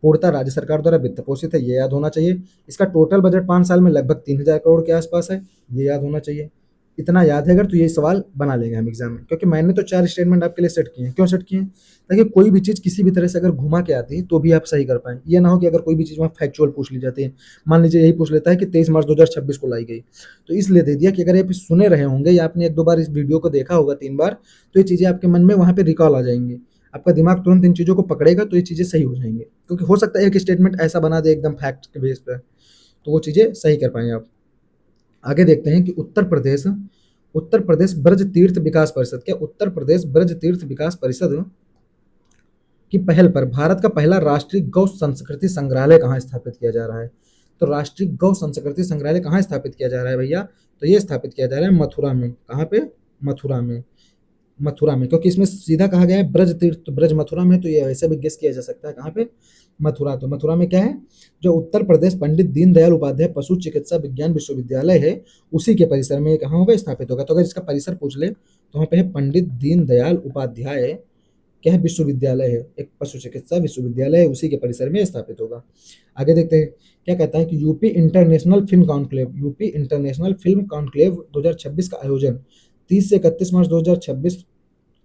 पूर्णतः राज्य सरकार द्वारा वित्त पोषित है, ये याद होना चाहिए। इसका टोटल बजट 5 साल में लगभग 3000 करोड़ के आसपास है, ये याद होना चाहिए। इतना याद है अगर तो ये सवाल बना लेंगे हम एग्जाम में, क्योंकि मैंने तो 4 स्टेटमेंट आपके लिए सेट किए हैं। क्यों सेट किए हैं? ताकि कोई भी चीज़ किसी भी तरह से अगर घुमा के आती है तो भी आप सही कर पाएँ। ये ना हो कि अगर कोई भी चीज़ वहाँ फैक्चुअल पूछ ली जाती है, मान लीजिए यही पूछ लेता है कि 23 मार्च 2026 को लाई गई, तो इसलिए दे दिया कि अगर आप सुने रहे होंगे या आपने 1-2 बार इस वीडियो को देखा होगा 3 बार, तो ये चीज़ें आपके मन में वहाँ पे रिकॉल आ जाएँगी। आपका दिमाग तुरंत इन चीज़ों को पकड़ेगा, तो ये चीज़ें सही हो जाएँगी। क्योंकि हो सकता है एक स्टेटमेंट ऐसा बना दे एकदम फैक्ट के बेस पे, तो वो चीज़ें सही कर पाएँ आप। आगे देखते हैं कि उत्तर प्रदेश ब्रज तीर्थ विकास परिषद, क्या उत्तर प्रदेश ब्रज तीर्थ विकास परिषद की पहल पर भारत का पहला राष्ट्रीय गौ संस्कृति संग्रहालय कहाँ स्थापित किया जा रहा है? तो राष्ट्रीय गौ संस्कृति संग्रहालय कहाँ स्थापित किया जा रहा है भैया? तो ये स्थापित किया जा रहा है मथुरा में। कहाँ पे? मथुरा में। मथुरा में, क्योंकि इसमें सीधा कहा गया है ब्रज तीर्थ, तो ब्रज मथुरा में, तो ये वैसे भी गेस किया जा सकता है कहाँ पे? मथुरा। तो मथुरा में क्या है? जो उत्तर प्रदेश पंडित दीनदयाल उपाध्याय पशु चिकित्सा विज्ञान विश्वविद्यालय है उसी के परिसर में ये कहाँ होगा? स्थापित होगा। तो अगर इसका परिसर पूछ ले तो वहाँ पे है पंडित दीनदयाल उपाध्याय क्या है? विश्वविद्यालय है, एक पशु चिकित्सा विश्वविद्यालय है, उसी के परिसर में स्थापित होगा। आगे देखते हैं क्या कहता है कि यूपी इंटरनेशनल फिल्म कॉन्क्लेव 2026 का आयोजन 30 से 31 मार्च 2026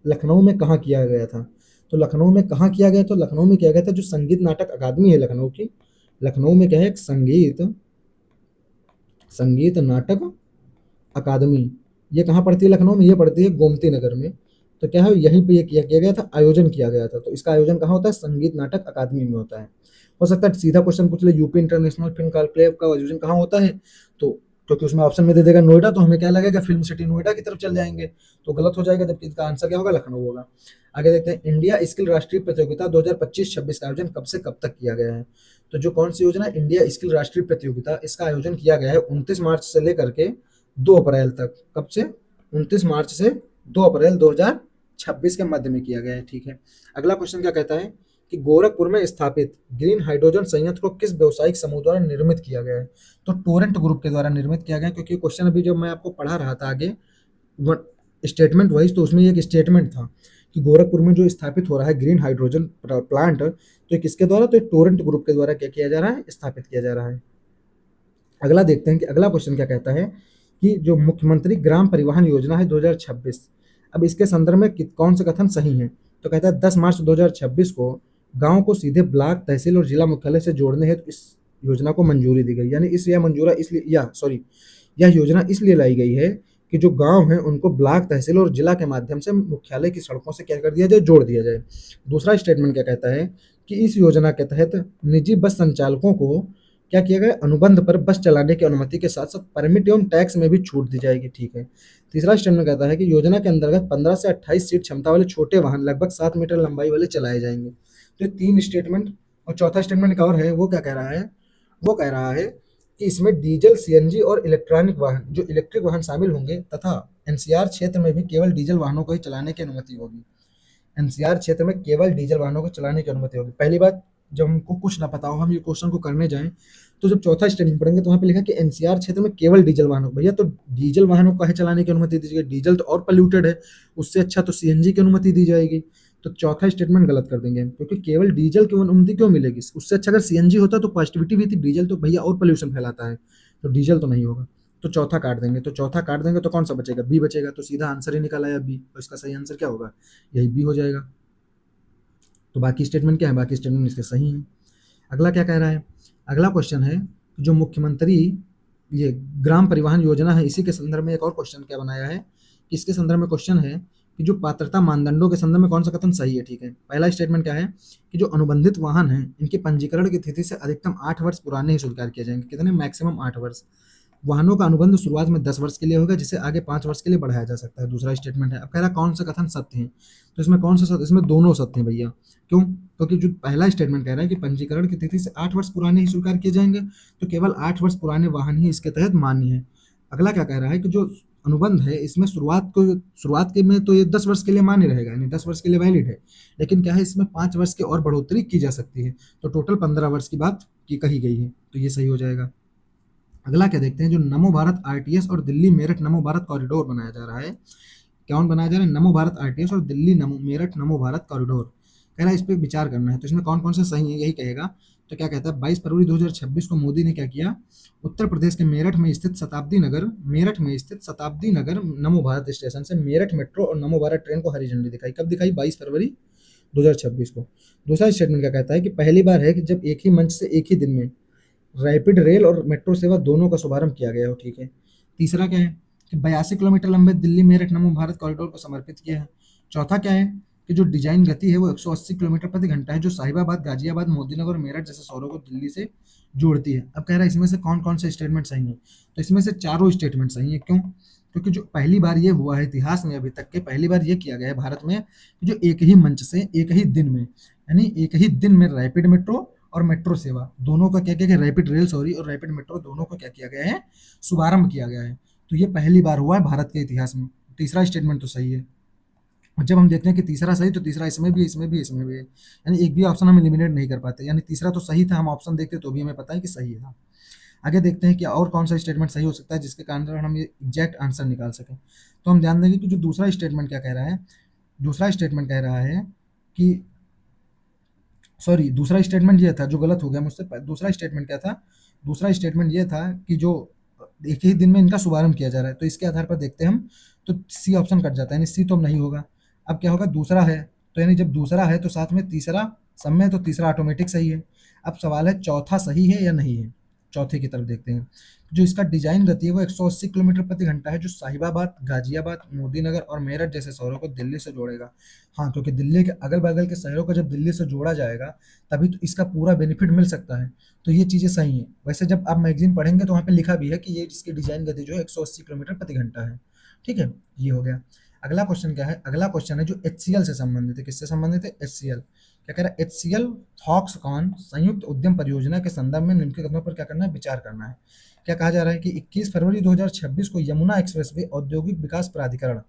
लखनऊ में कहाँ किया गया था? तो लखनऊ में कहाँ किया गया? तो लखनऊ में किया गया था जो संगीत नाटक अकादमी है लखनऊ की। लखनऊ में क्या है? एक संगीत नाटक अकादमी। ये कहाँ पड़ती है? लखनऊ में। ये पड़ती है गोमती नगर में। तो क्या है? यहीं पे ये किया गया था, आयोजन किया गया था। तो इसका आयोजन कहाँ होता है? संगीत नाटक अकादमी में होता है। हो सकता है सीधा क्वेश्चन पूछ ले यूपी इंटरनेशनल फिल्म कॉन्क्लेव का आयोजन कहाँ होता है, तो क्योंकि उसमें ऑप्शन में दे देगा नोएडा, तो हमें क्या लगेगा? फिल्म सिटी नोएडा की तरफ चल जाएंगे, तो गलत हो जाएगा, जबकि इसका आंसर क्या होगा? लखनऊ होगा। आगे देखते हैं इंडिया स्किल राष्ट्रीय प्रतियोगिता 2025-26 का आयोजन कब से कब तक किया गया है? तो जो कौन सी योजना है इंडिया स्किल राष्ट्रीय प्रतियोगिता, इसका आयोजन किया गया है 29 मार्च से लेकर के 2 अप्रैल तक। कब से? 29 मार्च से 2 अप्रैल 2026 के मध्य में किया गया है। ठीक है। अगला क्वेश्चन क्या कहता है कि गोरखपुर में स्थापित ग्रीन हाइड्रोजन संयंत्र को किस व्यवसायिक समूह द्वारा निर्मित किया गया है? तो टोरेंट ग्रुप के द्वारा निर्मित किया गया है, क्योंकि क्वेश्चन अभी जब मैं आपको पढ़ा रहा था आगे स्टेटमेंट वाइज, तो उसमें एक स्टेटमेंट था कि गोरखपुर में जो स्थापित हो रहा है ग्रीन हाइड्रोजन प्लांट, तो ये किसके द्वारा? तो टोरेंट ग्रुप के द्वारा क्या किया जा रहा है? स्थापित किया जा रहा है। अगला देखते हैं कि अगला क्वेश्चन क्या कहता है कि जो मुख्यमंत्री ग्राम परिवहन योजना है 2026, अब इसके संदर्भ में कौन से कथन सही हैं? तो कहता है 10 मार्च 2026 को गांव को सीधे ब्लॉक, तहसील और जिला मुख्यालय से जोड़ने हेतु इस योजना को मंजूरी दी गई। यानी यह योजना इसलिए लाई गई है कि जो गाँव हैं उनको ब्लॉक, तहसील और जिला के माध्यम से मुख्यालय की सड़कों से क्या कर दिया जाए, जोड़ दिया जाए। दूसरा स्टेटमेंट क्या कहता है कि इस योजना के तहत निजी बस संचालकों को क्या किया गया, अनुबंध पर बस चलाने की अनुमति के साथ-साथ परमिट एवं टैक्स में भी छूट दी जाएगी, ठीक है। तीसरा स्टेटमेंट कहता है कि योजना के अंतर्गत 15 से 28 सीट क्षमता वाले छोटे वाहन लगभग 7 मीटर लंबाई वाले चलाए जाएँगे। तो ये 3 स्टेटमेंट, और चौथा स्टेटमेंट एक और है, वो क्या कह रहा है? वो कह रहा है कि इसमें डीजल, सीएनजी और इलेक्ट्रॉनिक वाहन, जो इलेक्ट्रिक वाहन शामिल होंगे, तथा एनसीआर क्षेत्र में भी केवल डीजल वाहनों को ही चलाने की अनुमति होगी। एनसीआर क्षेत्र में केवल डीजल वाहनों को चलाने की अनुमति होगी। पहली बात, जब हमको कुछ ना पता हो, हम ये क्वेश्चन को करने जाएँ, तो जब चौथा स्टेटमेंट पढ़ेंगे तो वहाँ पे लिखा कि एनसीआर क्षेत्र में केवल डीजल वाहनों, भैया तो डीजल वाहनों को काहे चलाने की अनुमति दी जाएगी? डीजल तो और पॉल्यूटेड है, उससे अच्छा तो सीएनजी की अनुमति दी जाएगी। तो चौथा स्टेटमेंट गलत कर देंगे हम, क्योंकि केवल डीजल की अनुमति क्यों मिलेगी? उससे अच्छा अगर सीएनजी होता तो पॉजिटिविटी भी थी, डीजल तो भैया और पॉल्यूशन फैलाता है, तो डीजल तो नहीं होगा। तो चौथा काट देंगे, तो चौथा काट देंगे तो कौन सा बचेगा? बी बचेगा। तो सीधा आंसर ही निकल आया बी, तो इसका सही आंसर क्या होगा? यही बी हो जाएगा। तो बाकी स्टेटमेंट क्या है? बाकी स्टेटमेंट इसके सही हैं। अगला क्या कह रहा है? अगला क्वेश्चन है, जो मुख्यमंत्री ये ग्राम परिवहन योजना है, इसी के संदर्भ में एक और क्वेश्चन क्या बनाया है कि इसके संदर्भ में क्वेश्चन है कि जो पात्रता मानदंडों के संदर्भ में कौन सा कथन सही है, ठीक है। पहला स्टेटमेंट क्या है कि जो अनुबंधित वाहन हैं, इनके पंजीकरण की तिथि से अधिकतम 8 वर्ष पुराने ही स्वीकार किए जाएंगे। कितने? मैक्सिमम 8 वर्ष। वाहनों का अनुबंध शुरुआत में 10 वर्ष के लिए होगा, जिसे आगे 5 वर्ष के लिए बढ़ाया जा सकता है। दूसरा स्टेटमेंट है। अब कह रहा कौन सा कथन सत्य है, तो इसमें कौन सा सत्य? इसमें दोनों सत्य हैं भैया। क्यों? क्योंकि जो पहला स्टेटमेंट कह रहा है कि पंजीकरण की तिथि से 8 वर्ष पुराने ही स्वीकार किए जाएंगे, तो केवल 8 वर्ष पुराने वाहन ही इसके तहत मान्य है। अगला क्या कह रहा है कि जो अनुबंध है, इसमें शुरुआत के में तो ये 10 वर्ष के लिए मान्य रहेगा, यानी 10 वर्ष के लिए वैलिड है, लेकिन क्या है, इसमें 5 वर्ष की और बढ़ोतरी की जा सकती है, तो टोटल 15 वर्ष की बात की कही गई है, तो ये सही हो जाएगा। अगला क्या देखते हैं, जो नमो भारत आरटीएस और दिल्ली मेरठ नमो भारत कॉरिडोर बनाया जा रहा है। कौन बनाया जा रहा है? नमो भारत आरटीएस और दिल्ली मेरठ नमो भारत कॉरिडोर। कह रहा है इस पे विचार करना है, तो इसमें कौन कौन से सही है, यही कहेगा। तो क्या कहता है, 22 फरवरी 2026 को मोदी ने क्या किया, उत्तर प्रदेश के मेरठ में स्थित शताब्दी नगर नमो भारत स्टेशन से मेरठ मेट्रो और नमो भारत ट्रेन को हरी झंडी दिखाई। कब दिखाई? 22 फरवरी 2026 को। दूसरा स्टेटमेंट क्या कहता है कि पहली बार है कि जब एक ही मंच से एक ही दिन में रैपिड रेल और मेट्रो सेवा दोनों का शुभारंभ किया गया हो, ठीक है। तीसरा क्या है कि 82 किलोमीटर लंबे दिल्ली मेरठ नमो भारत कॉरिडोर को समर्पित किया है। चौथा क्या है कि जो डिजाइन गति है वो 180 किलोमीटर प्रति घंटा है, जो साहिबाबाद, गाजियाबाद, मोदीनगर और मेरठ जैसे शहरों को दिल्ली से जोड़ती है। अब कह रहा है इसमें से कौन कौन से स्टेटमेंट सही है, तो इसमें से चारों स्टेटमेंट सही है। क्यों? क्योंकि जो पहली बार ये हुआ है इतिहास में, अभी तक के पहली बार ये किया गया है भारत में कि जो एक ही मंच से एक ही दिन में, यानी एक ही दिन में रैपिड मेट्रो और मेट्रो सेवा दोनों का क्या किया गया, रैपिड रेल सॉरी और रैपिड मेट्रो दोनों का क्या किया गया है, शुभारंभ किया गया है। तो ये पहली बार हुआ है भारत के इतिहास में। तीसरा स्टेटमेंट तो सही है। और जब हम देखते हैं कि तीसरा सही, तो तीसरा इसमें भी, इसमें भी, इसमें भी है, यानी एक भी ऑप्शन हम एलिमिनेट नहीं कर पाते, यानी तीसरा तो सही था, हम ऑप्शन देखते तो भी हमें पता है कि सही था। आगे देखते हैं कि और कौन सा स्टेटमेंट सही हो सकता है जिसके कारण हम ये एग्जैक्ट आंसर निकाल सकें। तो हम ध्यान देंगे कि जो दूसरा स्टेटमेंट क्या कह रहा है, दूसरा स्टेटमेंट कह रहा है कि सॉरी, दूसरा स्टेटमेंट ये था जो गलत हो गया मुझसे। दूसरा स्टेटमेंट क्या था? दूसरा स्टेटमेंट ये था कि जो एक ही दिन में इनका शुभारंभ किया जा रहा है, तो इसके आधार पर देखते हैं हम, तो सी ऑप्शन कट जाता है, यानी सी तो अब नहीं होगा। अब क्या होगा, दूसरा है, तो यानी जब दूसरा है तो साथ में तीसरा सब में, तो तीसरा ऑटोमेटिक सही है। अब सवाल है चौथा सही है या नहीं है। चौथे की तरफ देखते हैं। जो इसका डिजाइन गति है वो 180 किलोमीटर प्रति घंटा है, जो साहिबाबाद, गाजियाबाद, मोदीनगर और मेरठ जैसे शहरों को दिल्ली से जोड़ेगा। हाँ, क्योंकि दिल्ली के अगल बगल के शहरों को जब दिल्ली से जोड़ा जाएगा तभी तो इसका पूरा बेनिफिट मिल सकता है। तो ये चीज़ें सही हैं। वैसे जब आप मैगजीन पढ़ेंगे तो वहाँ पे लिखा भी है कि ये इसकी डिजाइन गति जो है 180 किलोमीटर प्रति घंटा है। ठीक है, ये हो गया। अगला क्वेश्चन क्या है? अगला क्वेश्चन है जो HCL से संबंधित है। किससे संबंधित है? HCL। क्या कह रहा है? HCL फॉक्सकॉन संयुक्त उद्यम परियोजना के संदर्भ में निम्नलिखित कदमों पर क्या करना है, विचार करना है। क्या कहा जा रहा है कि 21 फरवरी 2026 को यमुना एक्सप्रेसवे औद्योगिक विकास प्राधिकरण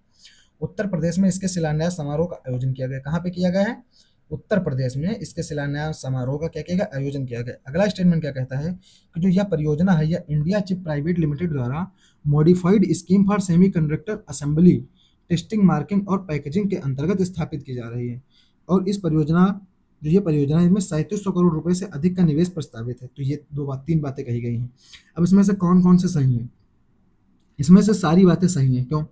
उत्तर प्रदेश में इसके शिलान्यास समारोह का आयोजन किया गया। कहाँ पे किया गया है? उत्तर प्रदेश में इसके शिलान्यास समारोह का क्या किया गया, आयोजन किया गया। अगला स्टेटमेंट क्या कहता है कि जो यह परियोजना है यह इंडिया चिप प्राइवेट लिमिटेड द्वारा modified scheme for semiconductor assembly testing marking और पैकेजिंग के अंतर्गत स्थापित की जा रही है। और इस परियोजना जो ये परियोजना है इसमें 3700 करोड़ रुपए से अधिक का निवेश प्रस्तावित है। तो ये तीन बातें कही गई हैं। अब इसमें से कौन कौन से सही हैं? इसमें से सारी बातें सही हैं। क्यों?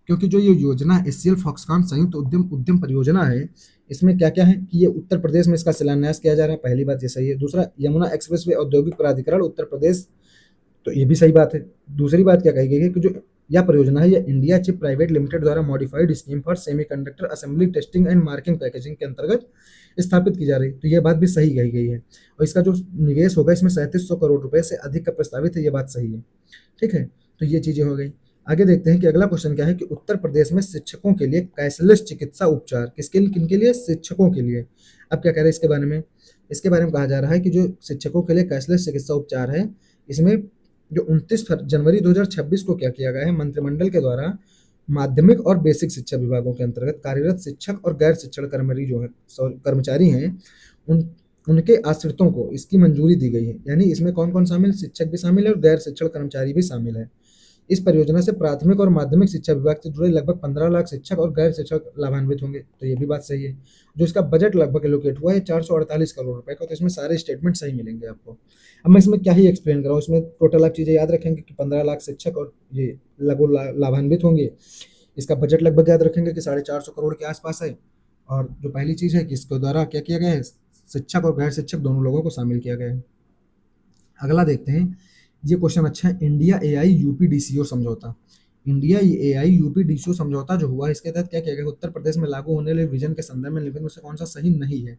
क्योंकि जो ये योजना एचसीएल फॉक्सकॉन संयुक्त उद्यम उद्यम परियोजना है, इसमें क्या-क्या है कि ये उत्तर प्रदेश में इसका शिलान्यास किया जा रहा है, पहली बात ये सही है। दूसरा, यमुना एक्सप्रेसवे औद्योगिक प्राधिकरण उत्तर प्रदेश, तो ये भी सही बात है। दूसरी बात क्या कही गई है कि जो यह परियोजना है, ये इंडिया चिप प्राइवेट लिमिटेड द्वारा modified scheme for semiconductor assembly testing and marking packaging के अंतर्गत स्थापित की जा रही है, तो ये बात भी सही कही गई है। और इसका जो निवेश होगा इसमें 3700 करोड़ रुपए से अधिक का प्रस्तावित है, ये बात सही है। ठीक है, तो ये चीजें हो गई। आगे देखते हैं कि अगला क्वेश्चन क्या है कि उत्तर प्रदेश में शिक्षकों के लिए कैशलेस चिकित्सा उपचार, किसके लिए, किनके लिए, शिक्षकों के लिए। अब क्या कह रहे हैं इसके बारे में, इसके बारे में कहा जा रहा है कि जो शिक्षकों के लिए कैशलेस चिकित्सा उपचार है, इसमें जो 29 जनवरी 2026 को क्या किया गया है, मंत्रिमंडल के द्वारा माध्यमिक और बेसिक शिक्षा विभागों के अंतर्गत कार्यरत शिक्षक और गैर शिक्षण कर्मचारी जो है, कर्मचारी हैं, उन उनके आश्रितों को इसकी मंजूरी दी गई है। यानी इसमें कौन कौन शामिल, शिक्षक भी शामिल है और गैर शिक्षण कर्मचारी भी शामिल है। इस परियोजना से प्राथमिक और माध्यमिक शिक्षा विभाग से जुड़े लगभग 15 लाख शिक्षक और गैर शिक्षक लाभान्वित होंगे, तो ये भी बात सही है। जो इसका बजट लगभग एलोकेट हुआ है 448 करोड़ रुपए का, तो इसमें सारे स्टेटमेंट सही मिलेंगे आपको। अब मैं इसमें क्या ही एक्सप्लेन कर रहा हूँ, इसमें टोटल आप चीज़ें याद रखेंगे कि 15 लाख शिक्षक और ये लाभान्वित होंगे। इसका बजट लगभग याद रखेंगे कि 450 करोड़ के आसपास है। और जो पहली चीज़ है कि इसके द्वारा क्या किया गया है, शिक्षक और गैर शिक्षक दोनों लोगों को शामिल किया गया है। अगला देखते हैं, ये क्वेश्चन अच्छा है, इंडिया एआई यूपीडीसीओ समझौता। इंडिया एआई यूपीडीसीओ समझौता जो हुआ, इसके तहत क्या किया गया, उत्तर प्रदेश में लागू होने वाले विजन के संदर्भ में निम्नलिखित में से कौन सा सही नहीं है।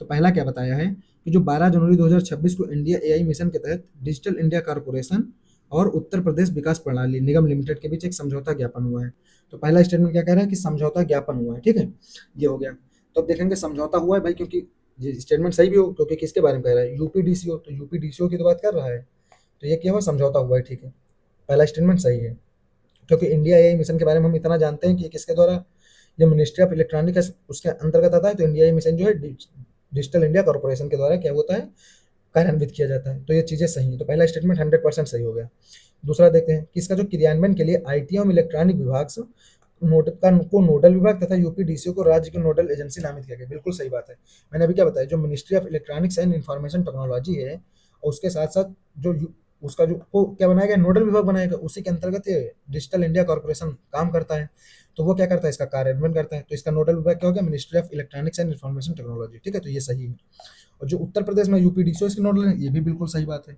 तो पहला क्या बताया है कि जो 12 जनवरी 2026 को इंडिया एआई मिशन के तहत डिजिटल इंडिया कॉर्पोरेशन और उत्तर प्रदेश विकास प्रणाली निगम लिमिटेड के बीच एक समझौता ज्ञापन हुआ है। तो पहला स्टेटमेंट क्या कह रहा है कि समझौता ज्ञापन हुआ है, ठीक है, ये हो गया। तो अब देखेंगे समझौता हुआ है भाई, क्योंकि ये स्टेटमेंट सही भी हो, क्योंकि किसके बारे में कह रहा है, यूपीडीसीओ, तो यूपीडीसीओ की तो बात कर रहा है, तो ये क्या हुआ, समझौता हुआ है, ठीक है, पहला स्टेटमेंट सही है। क्योंकि इंडिया एआई मिशन के बारे में हम इतना जानते हैं कि ये किसके द्वारा, ये मिनिस्ट्री ऑफ इलेक्ट्रॉनिक्स उसके अंतर्गत आता है। तो इंडिया एआई मिशन जो है डिजिटल इंडिया कॉर्पोरेशन के द्वारा क्या होता है, कार्यान्वित किया जाता है, तो ये चीज़ें सही हैं। तो पहला स्टेटमेंट 100% सही हो गया। दूसरा देखते हैं कि इसका जो क्रियान्वयन के लिए आईटी एवं इलेक्ट्रॉनिक विभाग से नोडल विभाग तथा यूपीडीसीओ को राज्य की नोडल एजेंसी नामित किया गया, बिल्कुल सही बात है। मैंने अभी क्या बताया, जो ministry of electronics and information technology है, और उसके साथ साथ जो उसका जो को क्या बनाया गया, नोडल विभाग बनाया गया, उसी के अंतर्गत ये डिजिटल इंडिया कॉर्पोरेशन काम करता है। तो वो क्या करता है, इसका कार्यान्वयन करता है। तो इसका नोडल विभाग क्या हो गया, ministry of electronics and information technology, ठीक है, तो ये सही है। और जो उत्तर प्रदेश में यूपीडीसीओ इसके नोडल है, ये भी बिल्कुल सही बात है।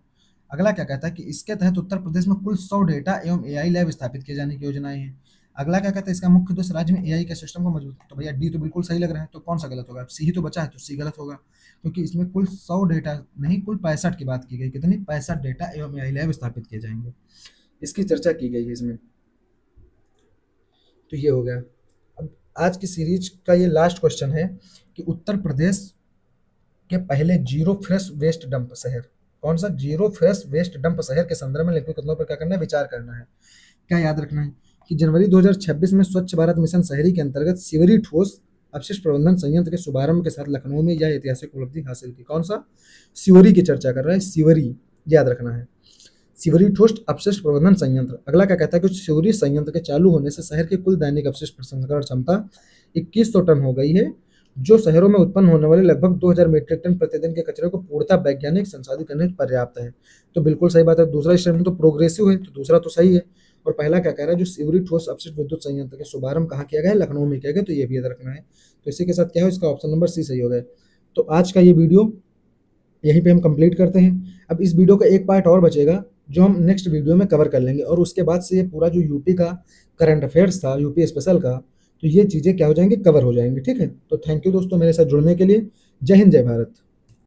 अगला क्या कहता है कि इसके तहत उत्तर प्रदेश में कुल 100 डेटा एवं एआई लैब स्थापित किए जाने की योजनाएं हैं। अगला क्या कहता है, इसका मुख्य उद्देश्य राज्य में एआई के सिस्टम को मजबूत, तो भैया डी तो बिल्कुल सही लग रहा है, तो कौन सा गलत होगा, सी ही तो बचा है, तो सी गलत होगा। क्योंकि इसमें कुल 100 डेटा नहीं, कुल 65 की बात की गई, कितनी, 65 डेटा एवं एआई लैब स्थापित किए जाएंगे, इसकी चर्चा की गई है इसमें। तो ये हो गया। अब आज की सीरीज का ये लास्ट क्वेश्चन है कि उत्तर प्रदेश के पहले जीरो फ्रेश वेस्ट डंप शहर, कौन सा, जीरो फ्रेश वेस्ट डंप शहर के संदर्भ में लिखित कथनों पर क्या करना है, विचार करना है। क्या याद रखना है कि जनवरी 2026 में स्वच्छ भारत मिशन शहरी के अंतर्गत सिवरी ठोस अपशिष्ट प्रबंधन संयंत्र के शुभारंभ के साथ लखनऊ में यह ऐतिहासिक उपलब्धि हासिल की। कौन सा, सिवरी की चर्चा कर रहा है, सिवरी याद रखना है, सिवरी ठोस अपशिष्ट प्रबंधन संयंत्र। अगला क्या कहता है कि सिवरी संयंत्र के चालू होने से शहर की कुल दैनिक अपशिष्ट प्रसंस्करण क्षमता 2100 टन हो गई है, जो शहरों में उत्पन्न होने वाले लगभग 2000 मीट्रिक टन प्रतिदिन के कचरे को पूर्णतः वैज्ञानिक संसाधित करने में पर्याप्त है। तो बिल्कुल सही बात है। दूसरा स्टेटमेंट तो प्रोग्रेसिव है, तो दूसरा तो सही है। और पहला क्या कह रहा है, जो सिवरी ठोस अपशिष्ट विद्युत संयंत्र के शुभारंभ कहाँ किया गया है, लखनऊ में किया गया, तो ये भी याद रखना है। तो इसी के साथ क्या है, इसका ऑप्शन नंबर सी सही हो गया। तो आज का ये वीडियो यहीं पे हम कंप्लीट करते हैं। अब इस वीडियो का एक पार्ट और बचेगा, जो हम नेक्स्ट वीडियो में कवर कर लेंगे, और उसके बाद से ये पूरा जो यूपी का करंट अफेयर्स था, यूपी स्पेशल का, तो ये चीज़ें क्या हो जाएंगी, कवर हो जाएंगी, ठीक है। तो थैंक यू दोस्तों मेरे साथ जुड़ने के लिए। जय हिंद, जय भारत।